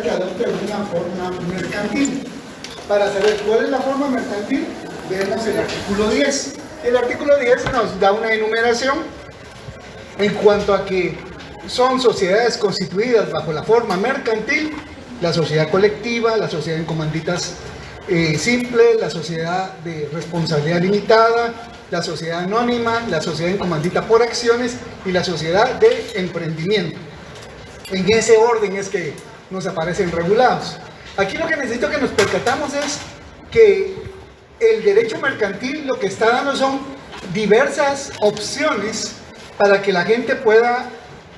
que adopte una forma mercantil. Para saber cuál es la forma mercantil, vemos el artículo 10. El artículo 10 nos da una enumeración en cuanto a que son sociedades constituidas bajo la forma mercantil, la sociedad colectiva, la sociedad en comanditas simple, la sociedad de responsabilidad limitada, la sociedad anónima, la sociedad en comandita por acciones y la sociedad de emprendimiento. En ese orden es que nos aparecen regulados. Aquí lo que necesito que nos percatamos es que el derecho mercantil lo que está dando son diversas opciones para que la gente pueda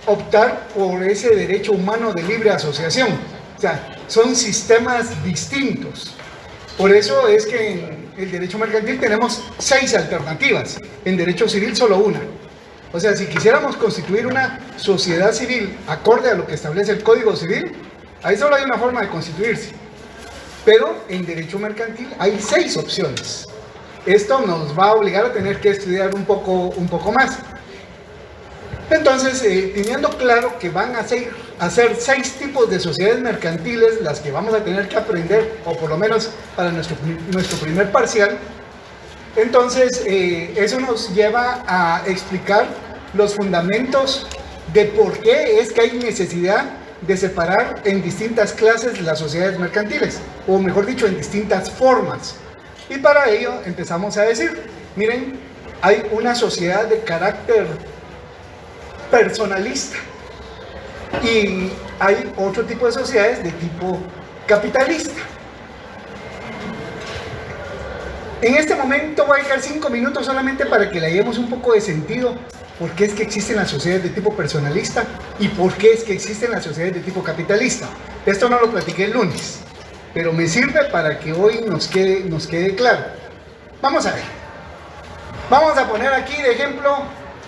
optar por ese derecho humano de libre asociación. O sea, son sistemas distintos. Por eso es que en el derecho mercantil tenemos 6 alternativas, en derecho civil solo una. O sea, si quisiéramos constituir una sociedad civil acorde a lo que establece el Código Civil, ahí solo hay una forma de constituirse. Pero en derecho mercantil hay 6 opciones. Esto nos va a obligar a tener que estudiar un poco más. Entonces, teniendo claro que van a ser 6 tipos de sociedades mercantiles las que vamos a tener que aprender, o por lo menos para nuestro primer parcial, entonces eso nos lleva a explicar los fundamentos de por qué es que hay necesidad de separar en distintas clases las sociedades mercantiles, o mejor dicho, en distintas formas. Y para ello empezamos a decir, miren, hay una sociedad de carácter personalista y hay otro tipo de sociedades de tipo capitalista. En este momento voy a dejar 5 minutos solamente para que le demos un poco de sentido por qué es que existen las sociedades de tipo personalista y por qué es que existen las sociedades de tipo capitalista. Esto no lo platiqué el lunes, pero me sirve para que hoy nos quede claro. Vamos a ver. Vamos a poner aquí de ejemplo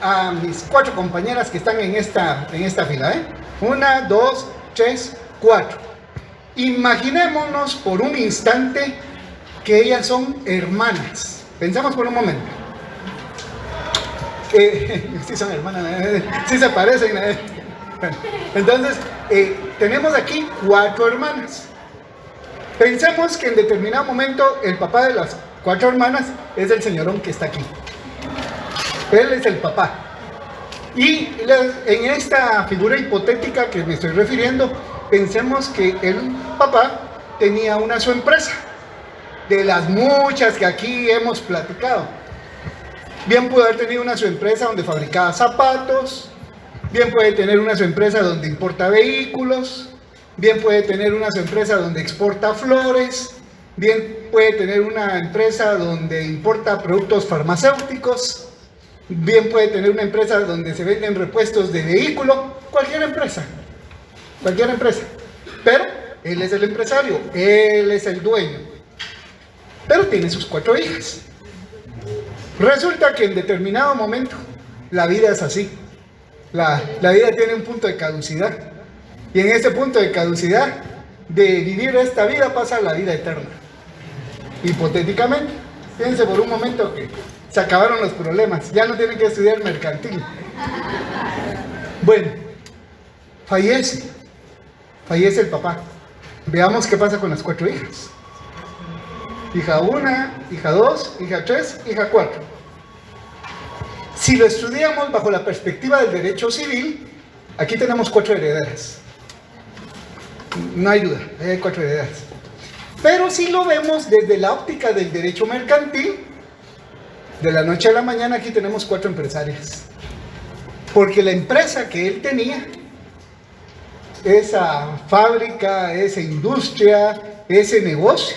a mis 4 compañeras que están en esta fila, 1, 2, 3, 4. Imaginémonos por un instante que ellas son hermanas. Pensamos por un momento. Sí son hermanas, sí se parecen. Bueno, entonces, tenemos aquí 4 hermanas. Pensemos que en determinado momento el papá de las 4 hermanas es el señorón que está aquí. Él es el papá. Y en esta figura hipotética que me estoy refiriendo, pensemos que el papá tenía su empresa, de las muchas que aquí hemos platicado. Bien puede haber tenido su empresa donde fabricaba zapatos, bien puede tener su empresa donde importa vehículos, bien puede tener su empresa donde exporta flores, bien puede tener una empresa donde importa productos farmacéuticos, bien puede tener una empresa donde se venden repuestos de vehículo, cualquier empresa. Pero él es el empresario, él es el dueño. Pero tiene sus 4 hijas. Resulta que en determinado momento la vida es así. La vida tiene un punto de caducidad. Y en ese punto de caducidad de vivir esta vida pasa la vida eterna. Hipotéticamente, fíjense por un momento que se acabaron los problemas, ya no tienen que estudiar mercantil. Bueno, fallece el papá. Veamos qué pasa con las 4 hijas. Hija 1, hija 2, hija 3, hija 4. Si lo estudiamos bajo la perspectiva del derecho civil, aquí tenemos 4 herederas. No hay duda, hay 4 herederas. Pero si lo vemos desde la óptica del derecho mercantil, de la noche a la mañana aquí tenemos 4 empresarias. Porque la empresa que él tenía, esa fábrica, esa industria, ese negocio,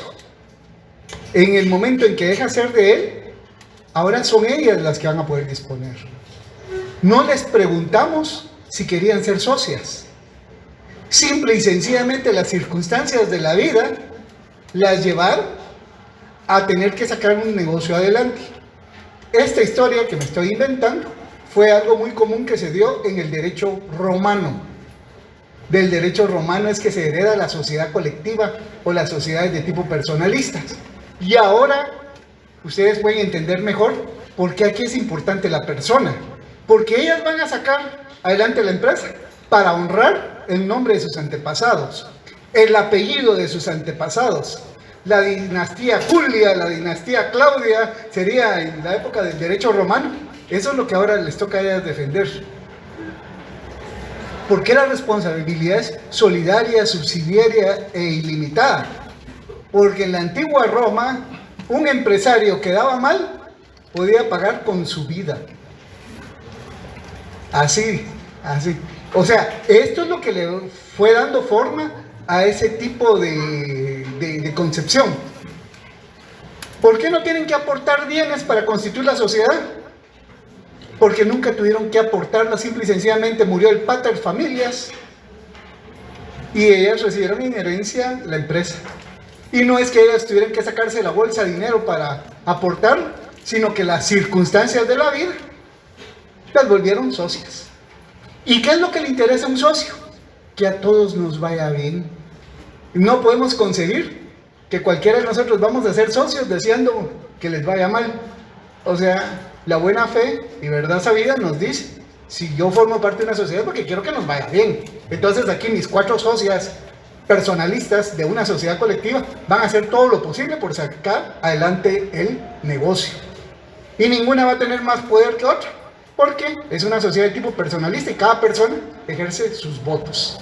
en el momento en que deja ser de él, ahora son ellas las que van a poder disponer. No les preguntamos si querían ser socias. Simple y sencillamente las circunstancias de la vida las llevaron a tener que sacar un negocio adelante. Esta historia que me estoy inventando fue algo muy común que se dio en el derecho romano. Del derecho romano es que se hereda la sociedad colectiva o las sociedades de tipo personalistas. Y ahora ustedes pueden entender mejor por qué aquí es importante la persona. Porque ellas van a sacar adelante la empresa para honrar el nombre de sus antepasados. el apellido de sus antepasados. La dinastía Julia, la dinastía Claudia, sería en la época del derecho romano. Eso es lo que ahora les toca a ellas defender. ¿Por qué la responsabilidad es solidaria, subsidiaria e ilimitada? Porque en la antigua Roma, un empresario que daba mal, podía pagar con su vida. Así. O sea, esto es lo que le fue dando forma a ese tipo de concepción. ¿Por qué no tienen que aportar bienes para constituir la sociedad? Porque nunca tuvieron que aportarla, simple y sencillamente murió el pater familias y ellas recibieron en herencia la empresa. Y no es que ellas tuvieran que sacarse de la bolsa dinero para aportar, sino que las circunstancias de la vida las volvieron socias. ¿Y qué es lo que le interesa a un socio? Que a todos nos vaya bien. No podemos concebir que cualquiera de nosotros vamos a ser socios deseando que les vaya mal. O sea, la buena fe y verdad sabida nos dice, si yo formo parte de una sociedad porque quiero que nos vaya bien. Entonces aquí mis 4 socias personalistas de una sociedad colectiva van a hacer todo lo posible por sacar adelante el negocio. Y ninguna va a tener más poder que otra, porque es una sociedad de tipo personalista y cada persona ejerce sus votos.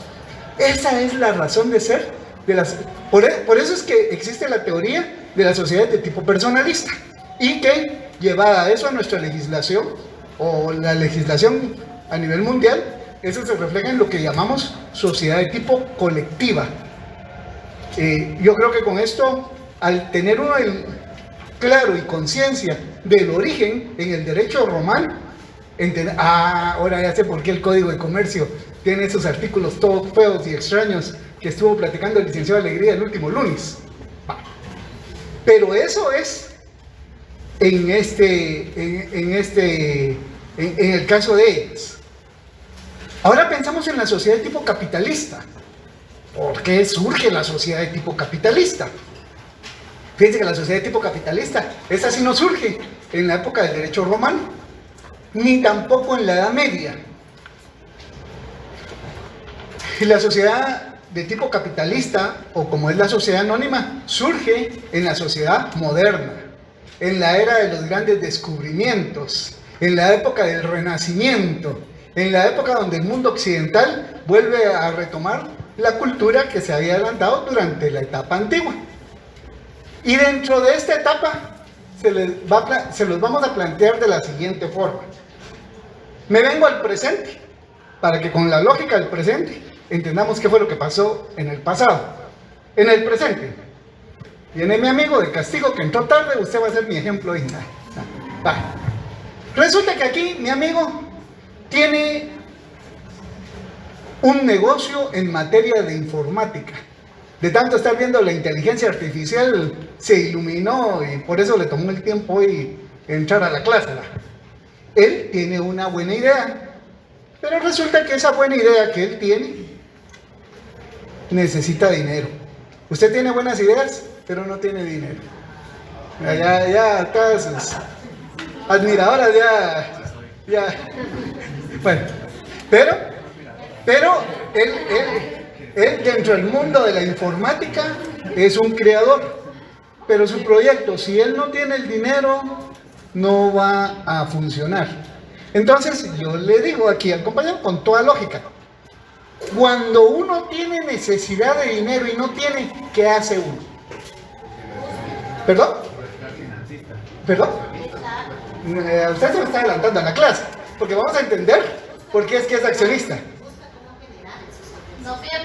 Esa es la razón de ser de las... Por eso es que existe la teoría de la sociedad de tipo personalista y que, llevada eso a nuestra legislación o la legislación a nivel mundial, eso se refleja en lo que llamamos sociedad de tipo colectiva. Yo creo que con esto, al tener uno el claro y conciencia del origen en el derecho romano, ahora ya sé por qué el Código de Comercio tiene esos artículos todos feos y extraños que estuvo platicando el licenciado Alegría el último lunes. Pero eso es en el caso de ellas. Ahora pensamos en la sociedad de tipo capitalista. ¿Por qué surge la sociedad de tipo capitalista? Fíjense que la sociedad de tipo capitalista, esa sí no surge en la época del derecho romano, ni tampoco en la Edad Media. La sociedad de tipo capitalista, o como es la sociedad anónima, surge en la sociedad moderna, en la era de los grandes descubrimientos, en la época del Renacimiento, en la época donde el mundo occidental vuelve a retomar la cultura que se había adelantado durante la etapa antigua. Y dentro de esta etapa se los vamos a plantear de la siguiente forma. Me vengo al presente, para que con la lógica del presente entendamos qué fue lo que pasó en el pasado. En el presente, viene mi amigo de castigo que entró tarde, usted va a ser mi ejemplo hoy. Resulta que aquí mi amigo tiene un negocio en materia de informática. De tanto estar viendo la inteligencia artificial, se iluminó y por eso le tomó el tiempo hoy entrar a la clase. Él tiene una buena idea, pero resulta que esa buena idea que él tiene necesita dinero. Usted tiene buenas ideas, pero no tiene dinero. Ya todas sus admiradoras ya. Bueno, pero él dentro del mundo de la informática es un creador, pero su proyecto, si él no tiene el dinero, no va a funcionar. Entonces yo le digo aquí al compañero con toda lógica, cuando uno tiene necesidad de dinero y no tiene, ¿qué hace uno? ¿Perdón? Usted se me está adelantando a la clase, porque vamos a entender por qué es que es accionista.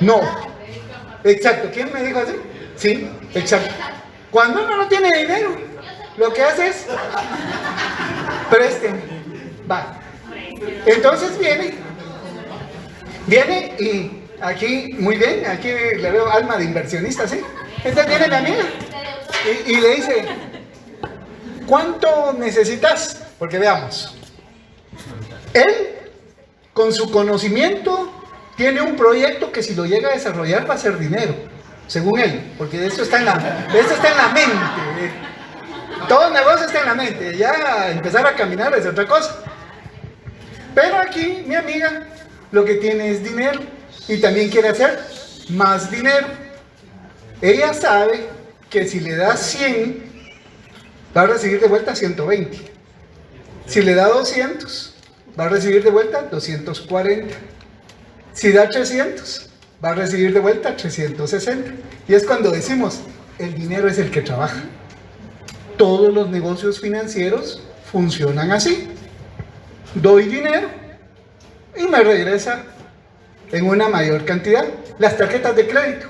No, exacto, ¿quién me dijo así? Sí, exacto. Cuando uno no tiene dinero, lo que hace es présteme. Va. Entonces viene y aquí, muy bien, aquí le veo alma de inversionista, ¿sí? Entonces viene mi amiga y le dice, ¿cuánto necesitas? Porque veamos, él con su conocimiento tiene un proyecto que si lo llega a desarrollar va a ser dinero, según él, porque esto está en la mente. Todo negocio está en la mente, ya empezar a caminar es otra cosa. Pero aquí mi amiga lo que tiene es dinero y también quiere hacer más dinero. ella sabe que si le da 100, va a recibir de vuelta 120. Si le da 200, va a recibir de vuelta 240. Si da 300, va a recibir de vuelta 360. Y es cuando decimos, el dinero es el que trabaja. Todos los negocios financieros funcionan así. Doy dinero y me regresa en una mayor cantidad. Las tarjetas de crédito,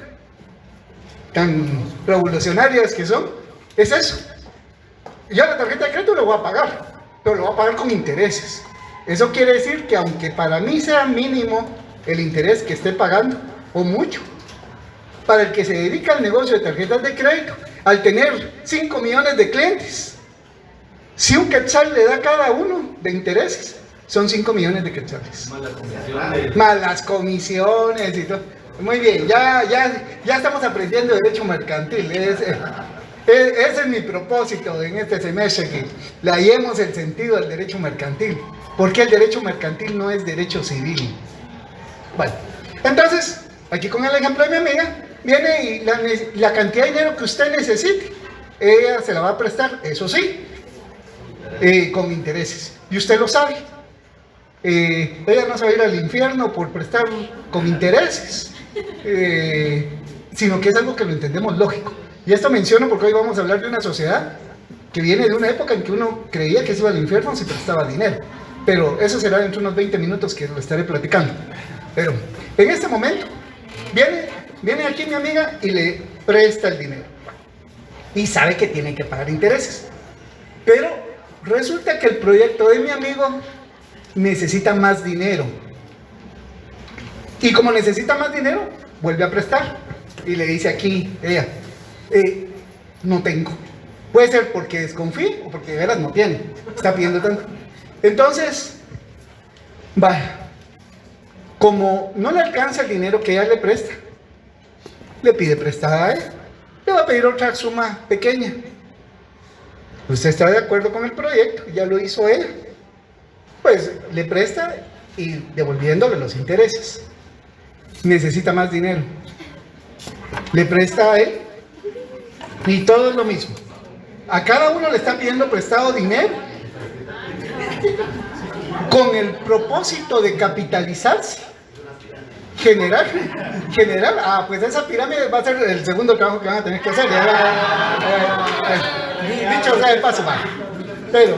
tan revolucionarias que son, es eso. Yo la tarjeta de crédito lo voy a pagar, pero lo voy a pagar con intereses. Eso quiere decir que aunque para mí sea mínimo el interés que esté pagando, o mucho, para el que se dedica al negocio de tarjetas de crédito, al tener 5 millones de clientes, si un quetzal le da a cada uno de intereses, son 5 millones de quetzales. Más las comisiones y todo. Muy bien, ya estamos aprendiendo derecho mercantil. Ese es mi propósito en este semestre, que le hallemos el sentido al derecho mercantil. Porque el derecho mercantil no es derecho civil. Bueno, entonces, aquí con el ejemplo de mi amiga, viene y la cantidad de dinero que usted necesite, ella se la va a prestar, eso sí, con intereses. Y usted lo sabe. Ella no se va a ir al infierno por prestar con intereses, sino que es algo que lo entendemos lógico. Y esto menciono porque hoy vamos a hablar de una sociedad que viene de una época en que uno creía que se iba al infierno si prestaba dinero. Pero eso será dentro de unos 20 minutos que lo estaré platicando. Pero en este momento viene aquí mi amiga y le presta el dinero. Y sabe que tiene que pagar intereses. Pero resulta que el proyecto de mi amigo necesita más dinero. Y como necesita más dinero, vuelve a prestar. Y le dice aquí ella, no tengo. Puede ser porque desconfíe o porque de veras no tiene. Está pidiendo tanto. Entonces, vaya, como no le alcanza el dinero que ella le presta, le pide prestada a él. Le va a pedir otra suma pequeña. Usted está de acuerdo con el proyecto, ya lo hizo ella. Pues le presta y devolviéndole los intereses. Necesita más dinero. Le presta a él y todo es lo mismo. A cada uno le está pidiendo prestado dinero con el propósito de capitalizarse, generar, pues esa pirámide va a ser el segundo trabajo que van a tener que hacer. Dicho sea de paso, pero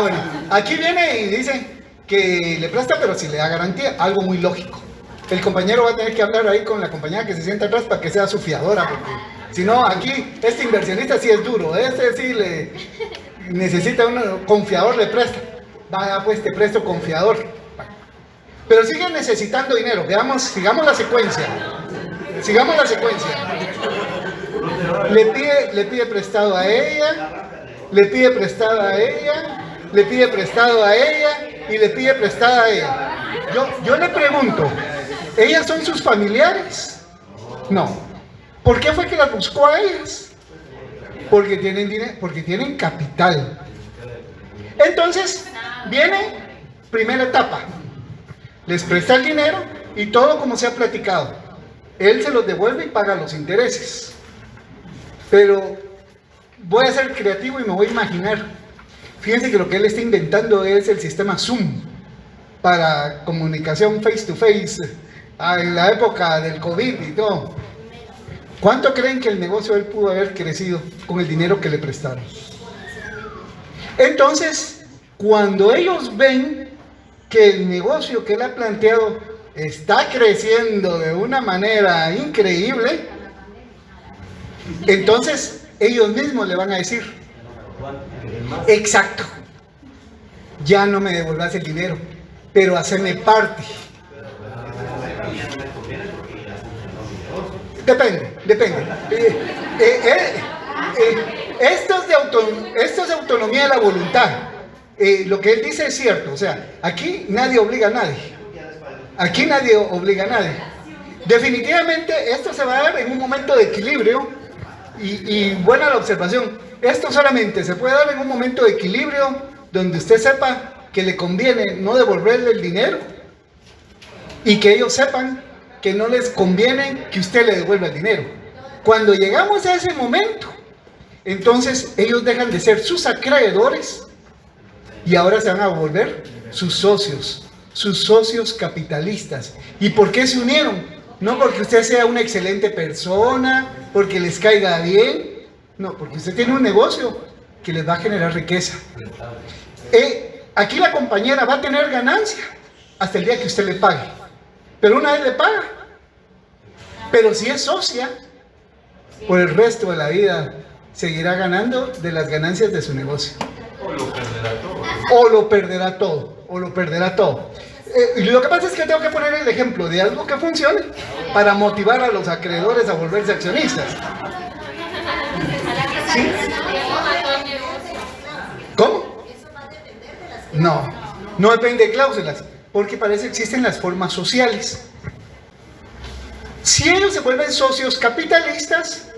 bueno, aquí viene y dice que le presta, pero si le da garantía, algo muy lógico. El compañero va a tener que hablar ahí con la compañera que se sienta atrás para que sea su fiadora, porque si no, aquí este inversionista sí es duro, este sí le necesita un confiador, le presta. Vaya, pues te presto confiador. Pero sigue necesitando dinero. Veamos, sigamos la secuencia. Le pide prestado a ella, le pide prestado a ella, le pide prestado a ella y le pide prestada a ella. Yo le pregunto, ¿ellas son sus familiares? No. ¿Por qué fue que las buscó a ellas? Porque tienen dinero, porque tienen capital. Entonces, viene primera etapa. Les presta el dinero y todo como se ha platicado. Él se los devuelve y paga los intereses. Pero voy a ser creativo y me voy a imaginar. Fíjense que lo que él está inventando es el sistema Zoom para comunicación face to face en la época del COVID y todo. ¿Cuánto creen que el negocio de él pudo haber crecido con el dinero que le prestaron? Entonces, cuando ellos ven que el negocio que él ha planteado está creciendo de una manera increíble, entonces ellos mismos le van a decir, exacto, ya no me devolvás el dinero, pero haceme parte. Depende. Esto es de autonomía de la voluntad. Lo que él dice es cierto, o sea, aquí nadie obliga a nadie. Definitivamente esto se va a dar en un momento de equilibrio y buena la observación. Esto solamente se puede dar en un momento de equilibrio donde usted sepa que le conviene no devolverle el dinero y que ellos sepan que no les conviene que usted le devuelva el dinero. Cuando llegamos a ese momento, entonces ellos dejan de ser sus acreedores y ahora se van a volver sus socios capitalistas. ¿Y por qué se unieron? No porque usted sea una excelente persona, porque les caiga bien, no, porque usted tiene un negocio que les va a generar riqueza. Aquí la compañera va a tener ganancia hasta el día que usted le pague, pero una vez le paga. Pero si es socia, por el resto de la vida seguirá ganando de las ganancias de su negocio. O lo perderá todo. O lo perderá todo, o lo perderá todo. Lo que pasa es que tengo que poner el ejemplo de algo que funcione para motivar a los acreedores a volverse accionistas. ¿Sí? ¿Cómo? No depende de cláusulas, porque para eso existen las formas sociales. Si ellos se vuelven socios capitalistas,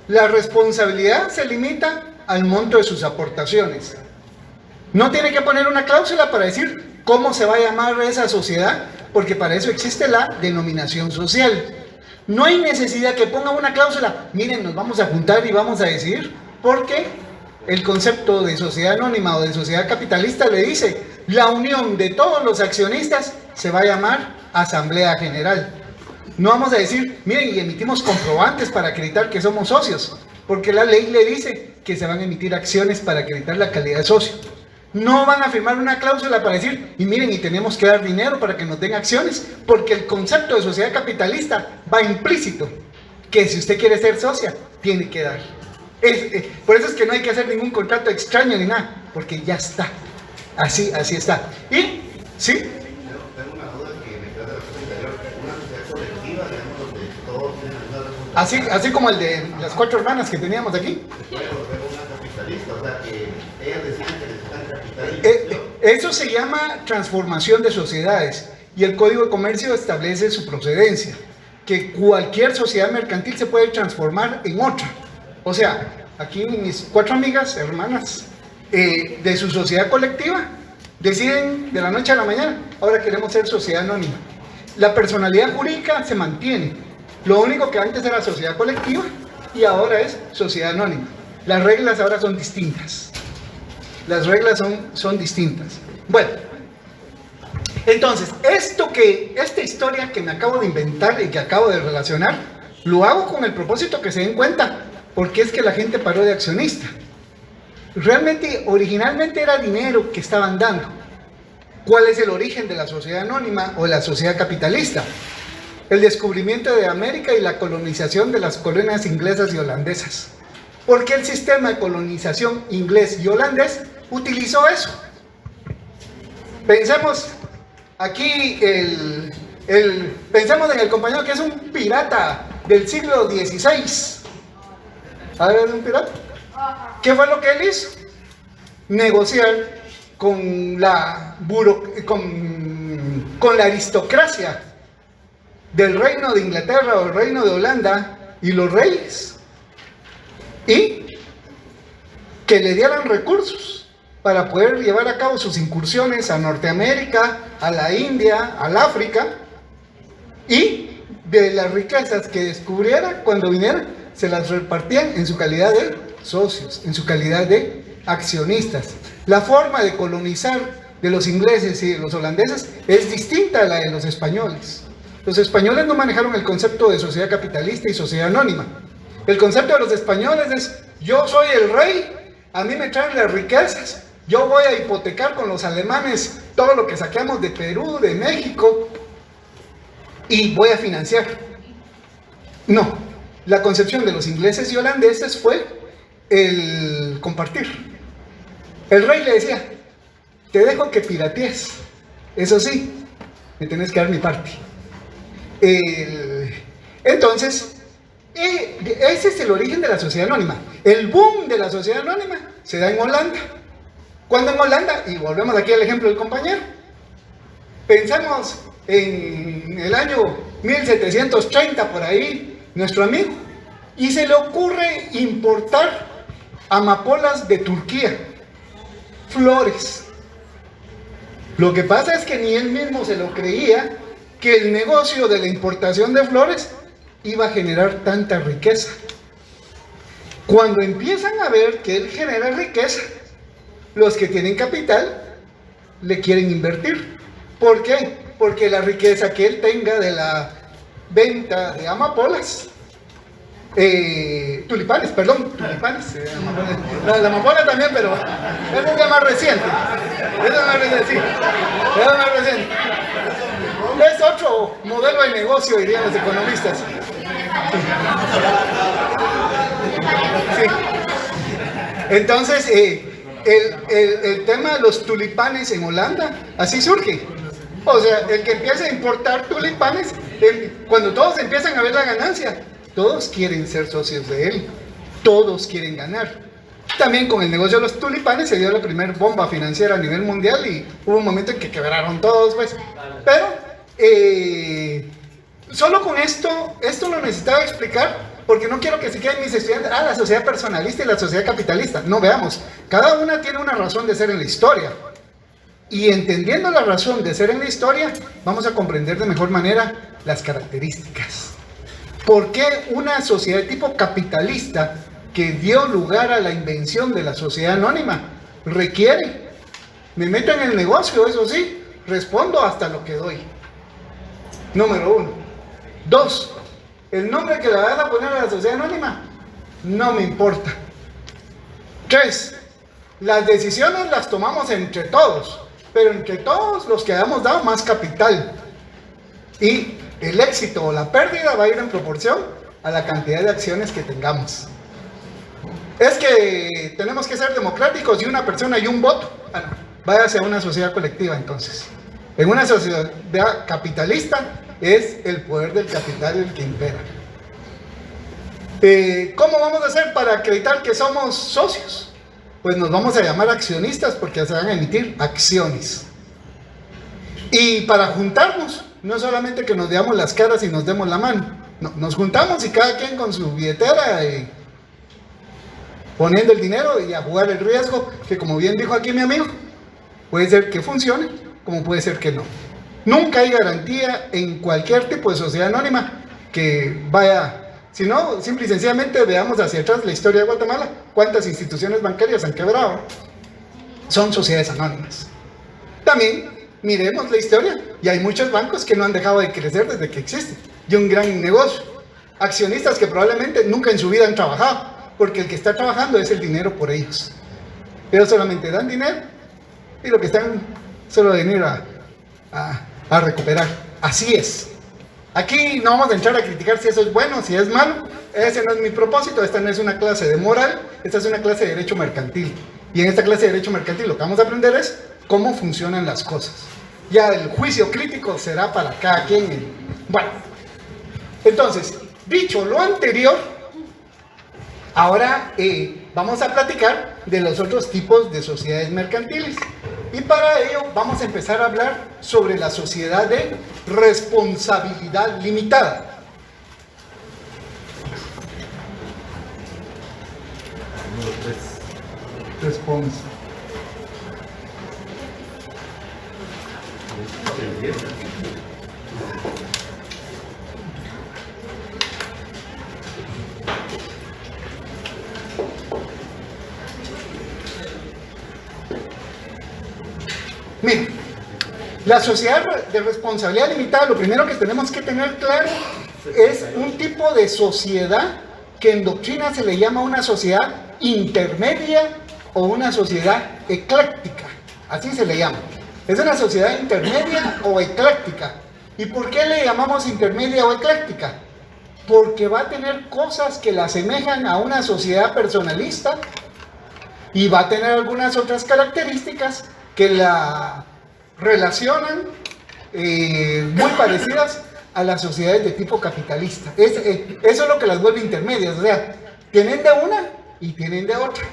la responsabilidad se limita al monto de sus aportaciones. No tiene que poner una cláusula para decir cómo se va a llamar esa sociedad, porque para eso existe la denominación social. No hay necesidad que ponga una cláusula, miren, nos vamos a juntar y vamos a decidir, porque el concepto de sociedad anónima o de sociedad capitalista le dice, la unión de todos los accionistas se va a llamar Asamblea General. No vamos a decir, miren, y emitimos comprobantes para acreditar que somos socios, porque la ley le dice que se van a emitir acciones para acreditar la calidad de socio. No van a firmar una cláusula para decir, y miren, y tenemos que dar dinero para que nos den acciones, porque el concepto de sociedad capitalista va implícito, que si usted quiere ser socia, tiene que dar. Por eso es que no hay que hacer ningún contrato extraño ni nada, porque ya está. Así está. ¿Y? ¿Sí? Tengo una duda que me queda de la cosa anterior. Una sociedad colectiva, digamos, donde todos tienen una responsabilidad. Así como el de las 4 hermanas que teníamos aquí. Se puede volver una capitalista, o sea, que ellas deciden que necesitan capitalismo. Eso se llama transformación de sociedades y el Código de Comercio establece su procedencia, que cualquier sociedad mercantil se puede transformar en otra. O sea, aquí mis 4 amigas, hermanas, de su sociedad colectiva, deciden de la noche a la mañana, ahora queremos ser sociedad anónima. La personalidad jurídica se mantiene, lo único que antes era sociedad colectiva y ahora es sociedad anónima. Las reglas ahora son distintas. Las reglas son distintas. Bueno, entonces, esta historia que me acabo de inventar y que acabo de relacionar, lo hago con el propósito que se den cuenta, porque es que la gente paró de accionista. Realmente, originalmente era dinero que estaban dando. ¿Cuál es el origen de la sociedad anónima o de la sociedad capitalista? El descubrimiento de América y la colonización de las colonias inglesas y holandesas. Porque el sistema de colonización inglés y holandés utilizó eso. Pensemos aquí, pensemos en el compañero que es un pirata del siglo XVI. ¿A ver, es un pirata? ¿Qué fue lo que él hizo? Negociar con la aristocracia del reino de Inglaterra o el reino de Holanda y los reyes, y que le dieran recursos para poder llevar a cabo sus incursiones a Norteamérica, a la India, al África, y de las riquezas que descubriera cuando viniera, se las repartían en su calidad de socios, en su calidad de accionistas. La forma de colonizar de los ingleses y de los holandeses es distinta a la de los españoles. Los españoles no manejaron el concepto de sociedad capitalista y sociedad anónima. El concepto de los españoles es, yo soy el rey, a mí me traen las riquezas, yo voy a hipotecar con los alemanes todo lo que saquemos de Perú, de México, y voy a financiar. No, la concepción de los ingleses y holandeses fue el compartir. El rey le decía, te dejo que piratees, eso sí, me tenés que dar mi parte. Entonces, ese es el origen de la sociedad anónima. El boom de la sociedad anónima se da en Holanda. ¿Cuándo en Holanda? Y volvemos aquí al ejemplo del compañero. Pensamos en el año 1730, por ahí, nuestro amigo, y se le ocurre importar amapolas de Turquía, flores. Lo que pasa es que ni él mismo se lo creía, que el negocio de la importación de flores iba a generar tanta riqueza. Cuando empiezan a ver que él genera riqueza, los que tienen capital le quieren invertir. ¿Por qué? Porque la riqueza que él tenga de la venta de amapolas, tulipanes, la amapola también, pero esa es la más reciente. Esa es más reciente, sí. Esa es más reciente. Es otro modelo de negocio, dirían los economistas. Sí. Entonces, el tema de los tulipanes en Holanda, así surge. O sea, el que empieza a importar tulipanes, cuando todos empiezan a ver la ganancia, todos quieren ser socios de él, todos quieren ganar. También con el negocio de los tulipanes se dio la primera bomba financiera a nivel mundial y hubo un momento en que quebraron todos, pues. Pero, solo con esto lo necesitaba explicar, porque no quiero que se queden mis estudiantes, la sociedad personalista y la sociedad capitalista. No, veamos, cada una tiene una razón de ser en la historia. Y entendiendo la razón de ser en la historia, vamos a comprender de mejor manera las características. ¿Por qué una sociedad de tipo capitalista que dio lugar a la invención de la sociedad anónima requiere? Me meto en el negocio, eso sí, respondo hasta lo que doy. Número 1. 2. El nombre que le vas a poner a la sociedad anónima no me importa. 3. Las decisiones las tomamos entre todos, pero entre todos los que hayamos dado más capital. Y el éxito o la pérdida va a ir en proporción a la cantidad de acciones que tengamos. Es que tenemos que ser democráticos y una persona y un voto. Bueno, váyase a una sociedad colectiva entonces. En una sociedad capitalista es el poder del capital el que impera. ¿Cómo vamos a hacer para acreditar que somos socios? Pues nos vamos a llamar accionistas porque se van a emitir acciones. Y para juntarnos, no solamente que nos veamos las caras y nos demos la mano, no, nos juntamos y cada quien con su billetera poniendo el dinero y a jugar el riesgo, que como bien dijo aquí mi amigo, puede ser que funcione, como puede ser que no. Nunca hay garantía en cualquier tipo de sociedad anónima que vaya. Si no, simple y sencillamente veamos hacia atrás la historia de Guatemala, cuántas instituciones bancarias han quebrado. Son sociedades anónimas. También miremos la historia, y hay muchos bancos que no han dejado de crecer desde que existen, y un gran negocio. Accionistas que probablemente nunca en su vida han trabajado, porque el que está trabajando es el dinero por ellos. Ellos solamente dan dinero, y lo que están solo venir a recuperar. Así es. Aquí no vamos a entrar a criticar si eso es bueno, si es malo. Ese no es mi propósito. Esta no es una clase de moral, esta es una clase de derecho mercantil. Y en esta clase de derecho mercantil lo que vamos a aprender es cómo funcionan las cosas. Ya el juicio crítico será para cada quien. Bueno, entonces, dicho lo anterior, ahora vamos a platicar de los otros tipos de sociedades mercantiles. Y para ello vamos a empezar a hablar sobre la sociedad de responsabilidad limitada. Miren, la sociedad de responsabilidad limitada, lo primero que tenemos que tener claro es un tipo de sociedad que en doctrina se le llama una sociedad intermedia o una sociedad ecléctica, así se le llama. Es una sociedad intermedia o ecléctica. ¿Y por qué le llamamos intermedia o ecléctica? Porque va a tener cosas que la asemejan a una sociedad personalista y va a tener algunas otras características que la relacionan muy parecidas a las sociedades de tipo capitalista. Eso es lo que las vuelve intermedias, o sea, tienen de una y tienen de otra.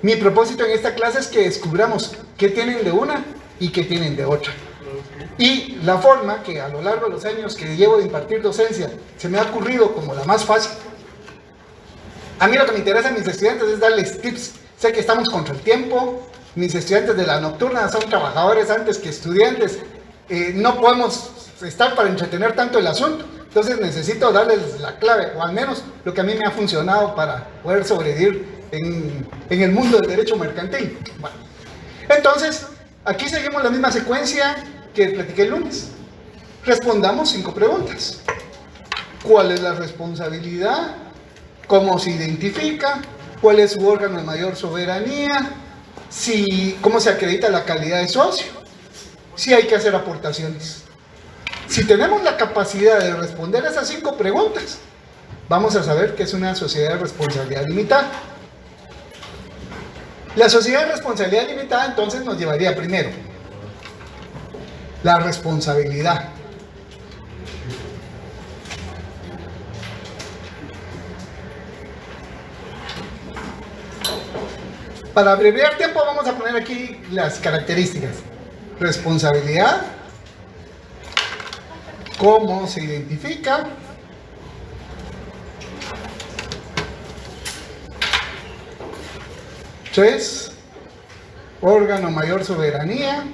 Mi propósito en esta clase es que descubramos qué tienen de una y qué tienen de otra. Y la forma que a lo largo de los años que llevo de impartir docencia se me ha ocurrido como la más fácil. A mí lo que me interesa a mis estudiantes es darles tips. Sé que estamos contra el tiempo. Mis estudiantes de la nocturna son trabajadores antes que estudiantes. no podemos estar para entretener tanto el asunto. Entonces necesito darles la clave, o al menos lo que a mí me ha funcionado para poder sobrevivir en el mundo del derecho mercantil. Bueno, entonces, aquí seguimos la misma secuencia que platiqué el lunes. Respondamos 5 preguntas. ¿Cuál es la responsabilidad? ¿Cómo se identifica? ¿Cuál es su órgano de mayor soberanía? ¿Cómo se acredita la calidad de socio? Si hay que hacer aportaciones. Si tenemos la capacidad de responder a esas 5 preguntas, vamos a saber que es una sociedad de responsabilidad limitada. La sociedad de responsabilidad limitada entonces nos llevaría primero la responsabilidad. Para abreviar tiempo vamos a poner aquí las características. Responsabilidad, cómo se identifica, tres, órgano mayor soberanía,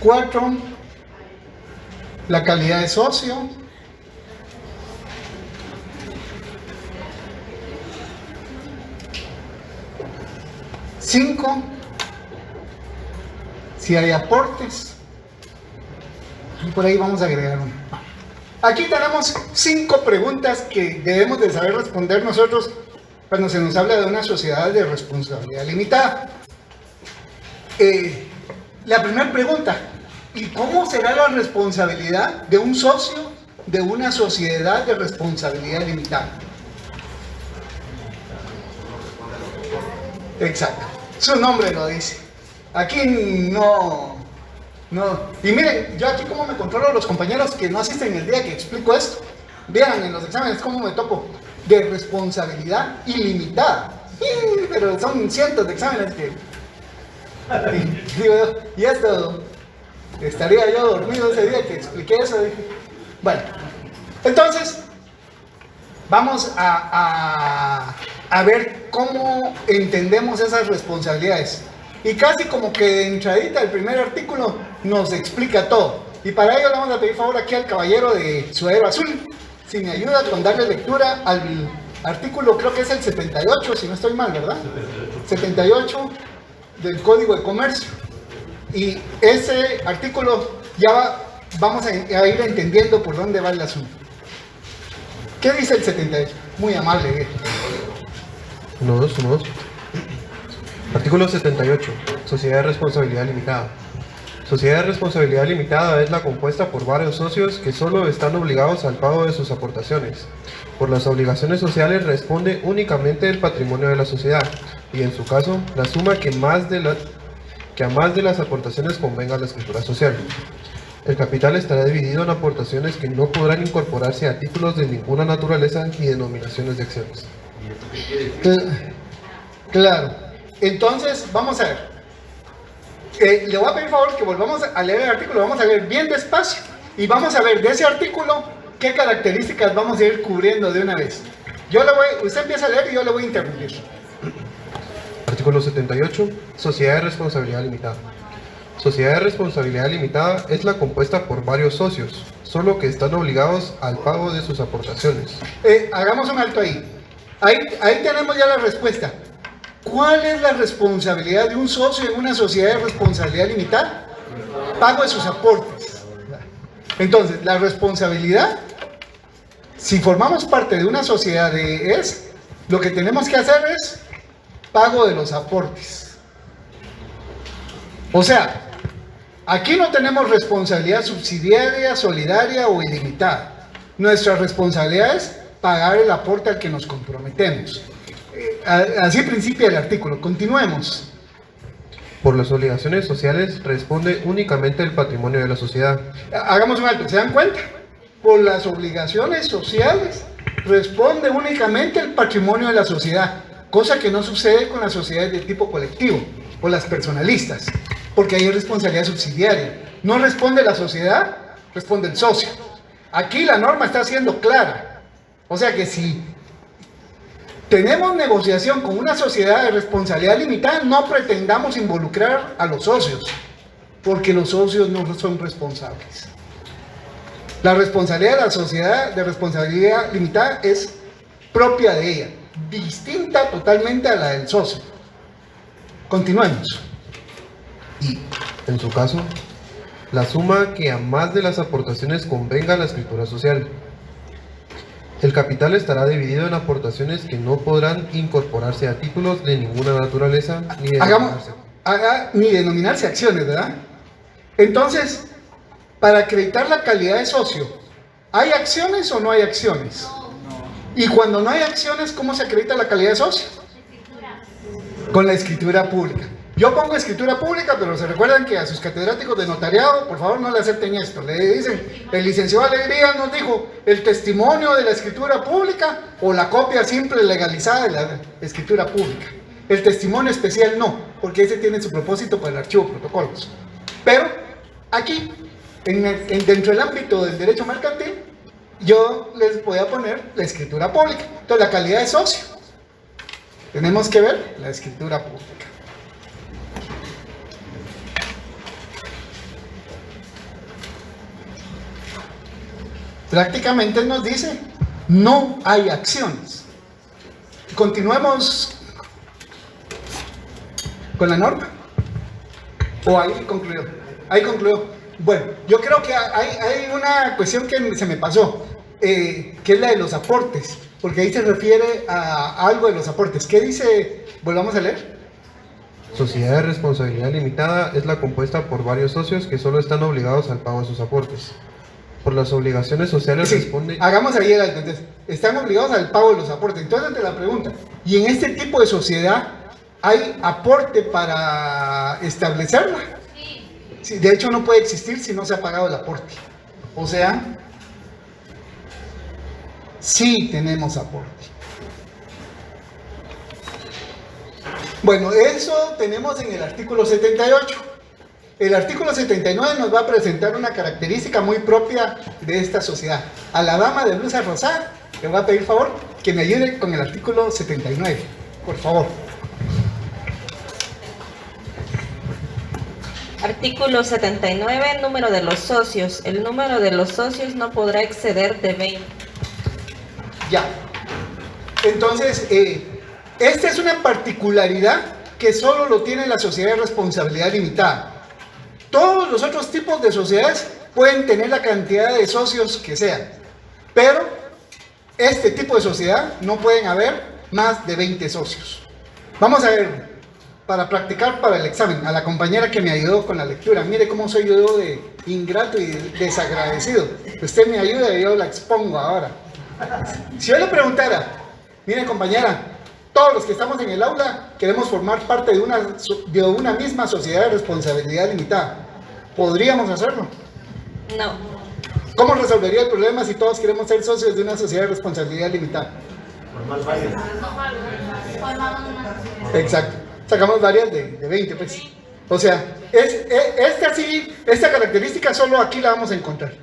cuatro, la calidad de socio, cinco, si hay aportes, y por ahí vamos a agregar uno. Aquí tenemos 5 preguntas que debemos de saber responder nosotros cuando se nos habla de una sociedad de responsabilidad limitada. La primera pregunta: ¿y cómo será la responsabilidad de un socio de una sociedad de responsabilidad limitada? Exacto, su nombre lo dice. Aquí no. Y miren, yo aquí como me controlo a los compañeros que no asisten el día que explico esto. Vean en los exámenes cómo me topo de responsabilidad ilimitada. Pero son cientos de exámenes que... digo yo, y esto... estaría yo dormido ese día que expliqué eso. Dije. Bueno, entonces vamos a ver cómo entendemos esas responsabilidades. Y casi como que de entradita el primer artículo nos explica todo. Y para ello le vamos a pedir favor aquí al caballero de suéter azul, si me ayuda con darle lectura al artículo, creo que es el 78, si no estoy mal, ¿verdad? 78 del Código de Comercio. Y ese artículo ya vamos a ir entendiendo por dónde va el asunto. ¿Qué dice el 78? Muy amable. 1, 2. Artículo 78. Sociedad de responsabilidad limitada. Sociedad de responsabilidad limitada es la compuesta por varios socios que solo están obligados al pago de sus aportaciones. Por las obligaciones sociales responde únicamente el patrimonio de la sociedad y, en su caso, la suma que a más de las aportaciones convenga a la escritura social. El capital estará dividido en aportaciones que no podrán incorporarse a títulos de ninguna naturaleza y denominaciones de acciones. Claro. Entonces, vamos a ver. Le voy a pedir favor que volvamos a leer el artículo, vamos a leer bien despacio y vamos a ver de ese artículo qué características vamos a ir cubriendo de una vez. Usted empieza a leer y yo le voy a interrumpir. Artículo 78. Sociedad de responsabilidad limitada. Sociedad de responsabilidad limitada es la compuesta por varios socios, solo que están obligados al pago de sus aportaciones. Hagamos un alto ahí. Ahí tenemos ya la respuesta. ¿Cuál es la responsabilidad de un socio en una sociedad de responsabilidad limitada? Pago de sus aportes. Entonces, la responsabilidad, si formamos parte de una sociedad lo que tenemos que hacer es pago de los aportes. O sea, aquí no tenemos responsabilidad subsidiaria, solidaria o ilimitada. Nuestra responsabilidad es pagar el aporte al que nos comprometemos. Así principia el artículo. Continuemos. Por las obligaciones sociales responde únicamente el patrimonio de la sociedad. Hagamos un alto, ¿se dan cuenta? Por las obligaciones sociales responde únicamente el patrimonio de la sociedad, cosa que no sucede con las sociedades de tipo colectivo o las personalistas, porque hay responsabilidad subsidiaria. No responde la sociedad, responde el socio. aquí la norma está siendo clara. O sea que si tenemos negociación con una sociedad de responsabilidad limitada, no pretendamos involucrar a los socios, porque los socios no son responsables. La responsabilidad de la sociedad de responsabilidad limitada es propia de ella, distinta totalmente a la del socio. Continuemos. Y, en su caso, la suma que a más de las aportaciones convenga a la escritura social. El capital estará dividido en aportaciones que no podrán incorporarse a títulos de ninguna naturaleza ni denominarse acciones, ¿verdad? Entonces, para acreditar la calidad de socio, ¿hay acciones o no hay acciones? Y cuando no hay acciones, ¿cómo se acredita la calidad de socio? Con la escritura pública. Yo pongo escritura pública, pero se recuerdan que a sus catedráticos de notariado, por favor, no le acepten esto. Le dicen, el licenciado Alegría nos dijo, el testimonio de la escritura pública o la copia simple legalizada de la escritura pública. El testimonio especial no, porque ese tiene su propósito para el archivo protocolos. Pero aquí, dentro del ámbito del derecho mercantil, yo les voy a poner la escritura pública. Entonces, la calidad de socio. Tenemos que ver la escritura pública. Prácticamente nos dice, no hay acciones. Continuemos con la norma. ¿O ahí concluyó? Ahí concluyó. Bueno, yo creo que hay una cuestión que se me pasó, que es la de los aportes, porque ahí se refiere a algo de los aportes. ¿Qué dice? Volvamos a leer. Sociedad de responsabilidad limitada es la compuesta por varios socios que solo están obligados al pago de sus aportes. Por las obligaciones sociales Sí, responde... hagamos ahí el alto. Entonces, están obligados al pago de los aportes. Entonces, ante la pregunta, ¿y en este tipo de sociedad hay aporte para establecerla? Sí, de hecho, no puede existir si no se ha pagado el aporte. O sea, sí tenemos aporte. Bueno, eso tenemos en el artículo 78. El artículo 79 nos va a presentar una característica muy propia de esta sociedad. A la dama de blusa rosada, le voy a pedir favor que me ayude con el artículo 79. Por favor. Artículo 79, número de los socios. El número de los socios no podrá exceder de 20. Ya. Entonces, esta es una particularidad que solo lo tiene la sociedad de responsabilidad limitada. Todos los otros tipos de sociedades pueden tener la cantidad de socios que sean, pero este tipo de sociedad no pueden haber más de 20 socios. Vamos a ver, para practicar para el examen, a la compañera que me ayudó con la lectura. Mire cómo soy yo de ingrato y desagradecido. Usted me ayuda y yo la expongo ahora. Si yo le preguntara, mire compañera, todos los que estamos en el aula queremos formar parte de una misma sociedad de responsabilidad limitada. ¿Podríamos hacerlo? No. ¿Cómo resolvería el problema si todos queremos ser socios de una sociedad de responsabilidad limitada? Formar varias. Exacto. Sacamos varias de 20, pues. O sea, esta característica solo aquí la vamos a encontrar.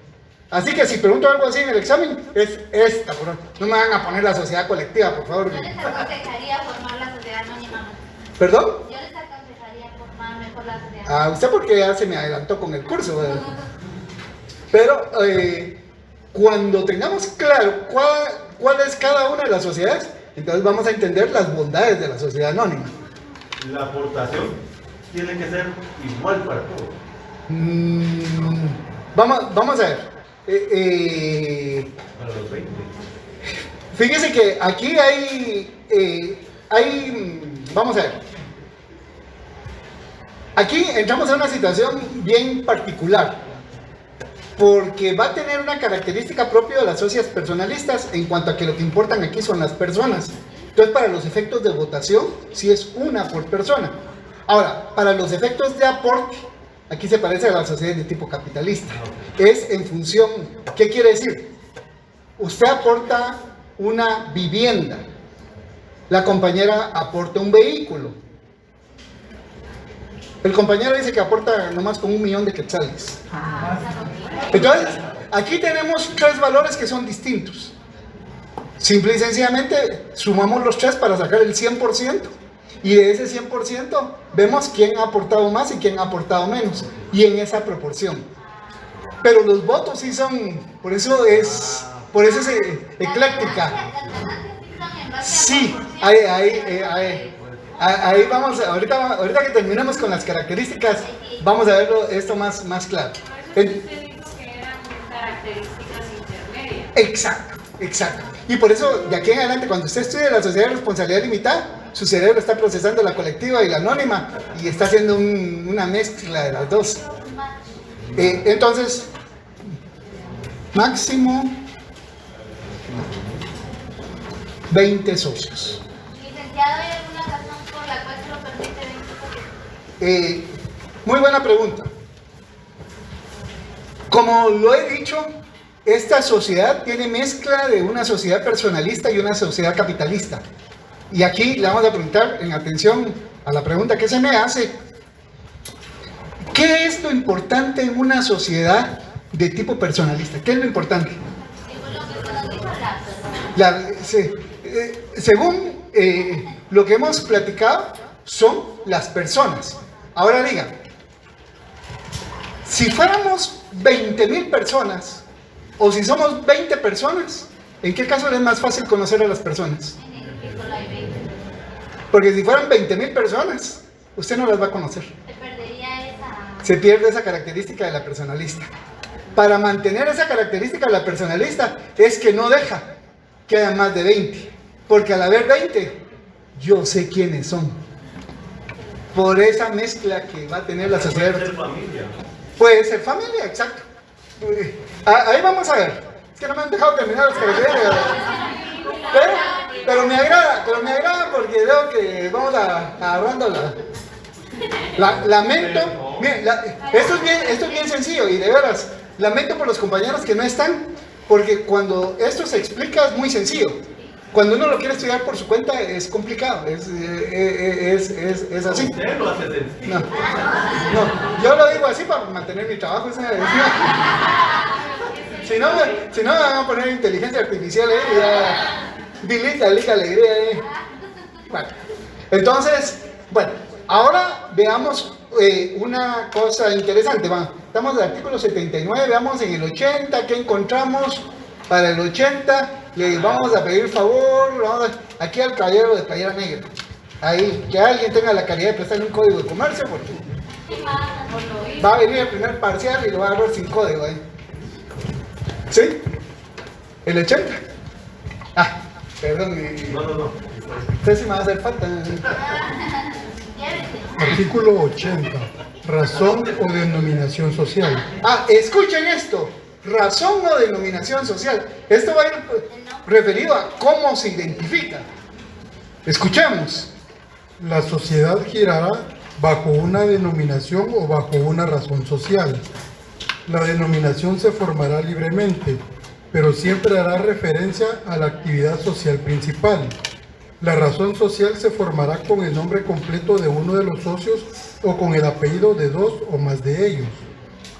Así que si pregunto algo así en el examen, es esta, por favor. No me van a poner la sociedad colectiva, por favor. Yo les aconsejaría formar la sociedad anónima. ¿Perdón? Yo les aconsejaría formar mejor la sociedad Ah, usted porque ya se me adelantó con el curso, ¿verdad? Pero cuando tengamos claro cuál es cada una de las sociedades, entonces vamos a entender las bondades de la sociedad anónima. La aportación tiene que ser igual para todos. Vamos a ver. Para los 20. Fíjese que aquí vamos a ver. Aquí entramos a una situación bien particular, porque va a tener una característica propia de las socias personalistas en cuanto a que lo que importan aquí son las personas. Entonces, para los efectos de votación, sí es una por persona. Ahora, para los efectos de aporte, aquí se parece a las sociedades de tipo capitalista. Es en función, ¿qué quiere decir? Usted aporta una vivienda, la compañera aporta un vehículo. El compañero dice que aporta nomás con 1 millón de quetzales. Entonces, aquí tenemos tres valores que son distintos. Simple y sencillamente sumamos los tres para sacar el 100%. Y de ese 100% vemos quién ha aportado más y quién ha aportado menos. Y en esa proporción. Pero los votos sí son, por eso es ecléctica. Sí, ahí vamos, ahorita que terminemos con las características, vamos a verlo esto más claro. Por eso usted dijo que eran características intermedias. Exacto. Y por eso, de aquí en adelante, cuando usted estudie la sociedad de responsabilidad limitada, su cerebro está procesando la colectiva y la anónima y está haciendo una mezcla de las dos. Entonces, máximo 20 socios. Licenciado, ¿hay alguna razón por la cual se lo permite 20 socios? Muy buena pregunta. Como lo he dicho, esta sociedad tiene mezcla de una sociedad personalista y una sociedad capitalista. Y aquí le vamos a preguntar, en atención a la pregunta que se me hace, ¿qué es lo importante en una sociedad de tipo personalista? ¿Qué es lo importante? Según lo que hemos platicado, son las personas. Ahora digan, si fuéramos 20,000 personas, o si somos 20 personas, ¿en qué caso es más fácil conocer a las personas? Porque si fueran 20,000 personas, usted no las va a conocer. Se pierde esa característica de la personalista. Para mantener esa característica de la personalista es que no deja que haya más de 20. Porque al haber 20, yo sé quiénes son. Por esa mezcla que va a tener la sociedad. Puede ser familia. Puede ser familia, exacto. Ahí vamos a ver. Es que no me han dejado terminar las características. Pero me agrada porque veo que vamos agarrando lamento. Miren, esto es bien sencillo y de veras, lamento por los compañeros que no están, porque cuando esto se explica es muy sencillo. Cuando uno lo quiere estudiar por su cuenta es complicado, es así. Usted lo hace sencillo. No, yo lo digo así para mantener mi trabajo. Si no me van a poner inteligencia artificial y ya, delete la alegría Bueno, entonces, ahora veamos una cosa interesante. Estamos en el artículo 79, veamos en el 80, ¿qué encontramos para el 80? Le vamos a pedir favor, aquí al caballero de playera negra. Ahí, que alguien tenga la caridad de prestarle un código de comercio, porque va a venir el primer parcial y lo va a agarrar sin código ahí. ¿Sí? ¿El 80? Perdón. No. Usted sí me va a hacer falta. Artículo 80. Razón o denominación social. Escuchen esto. Razón o denominación social. Esto va a ir referido a cómo se identifica. Escuchemos. La sociedad girará bajo una denominación o bajo una razón social. La denominación se formará libremente, pero siempre hará referencia a la actividad social principal. La razón social se formará con el nombre completo de uno de los socios o con el apellido de dos o más de ellos.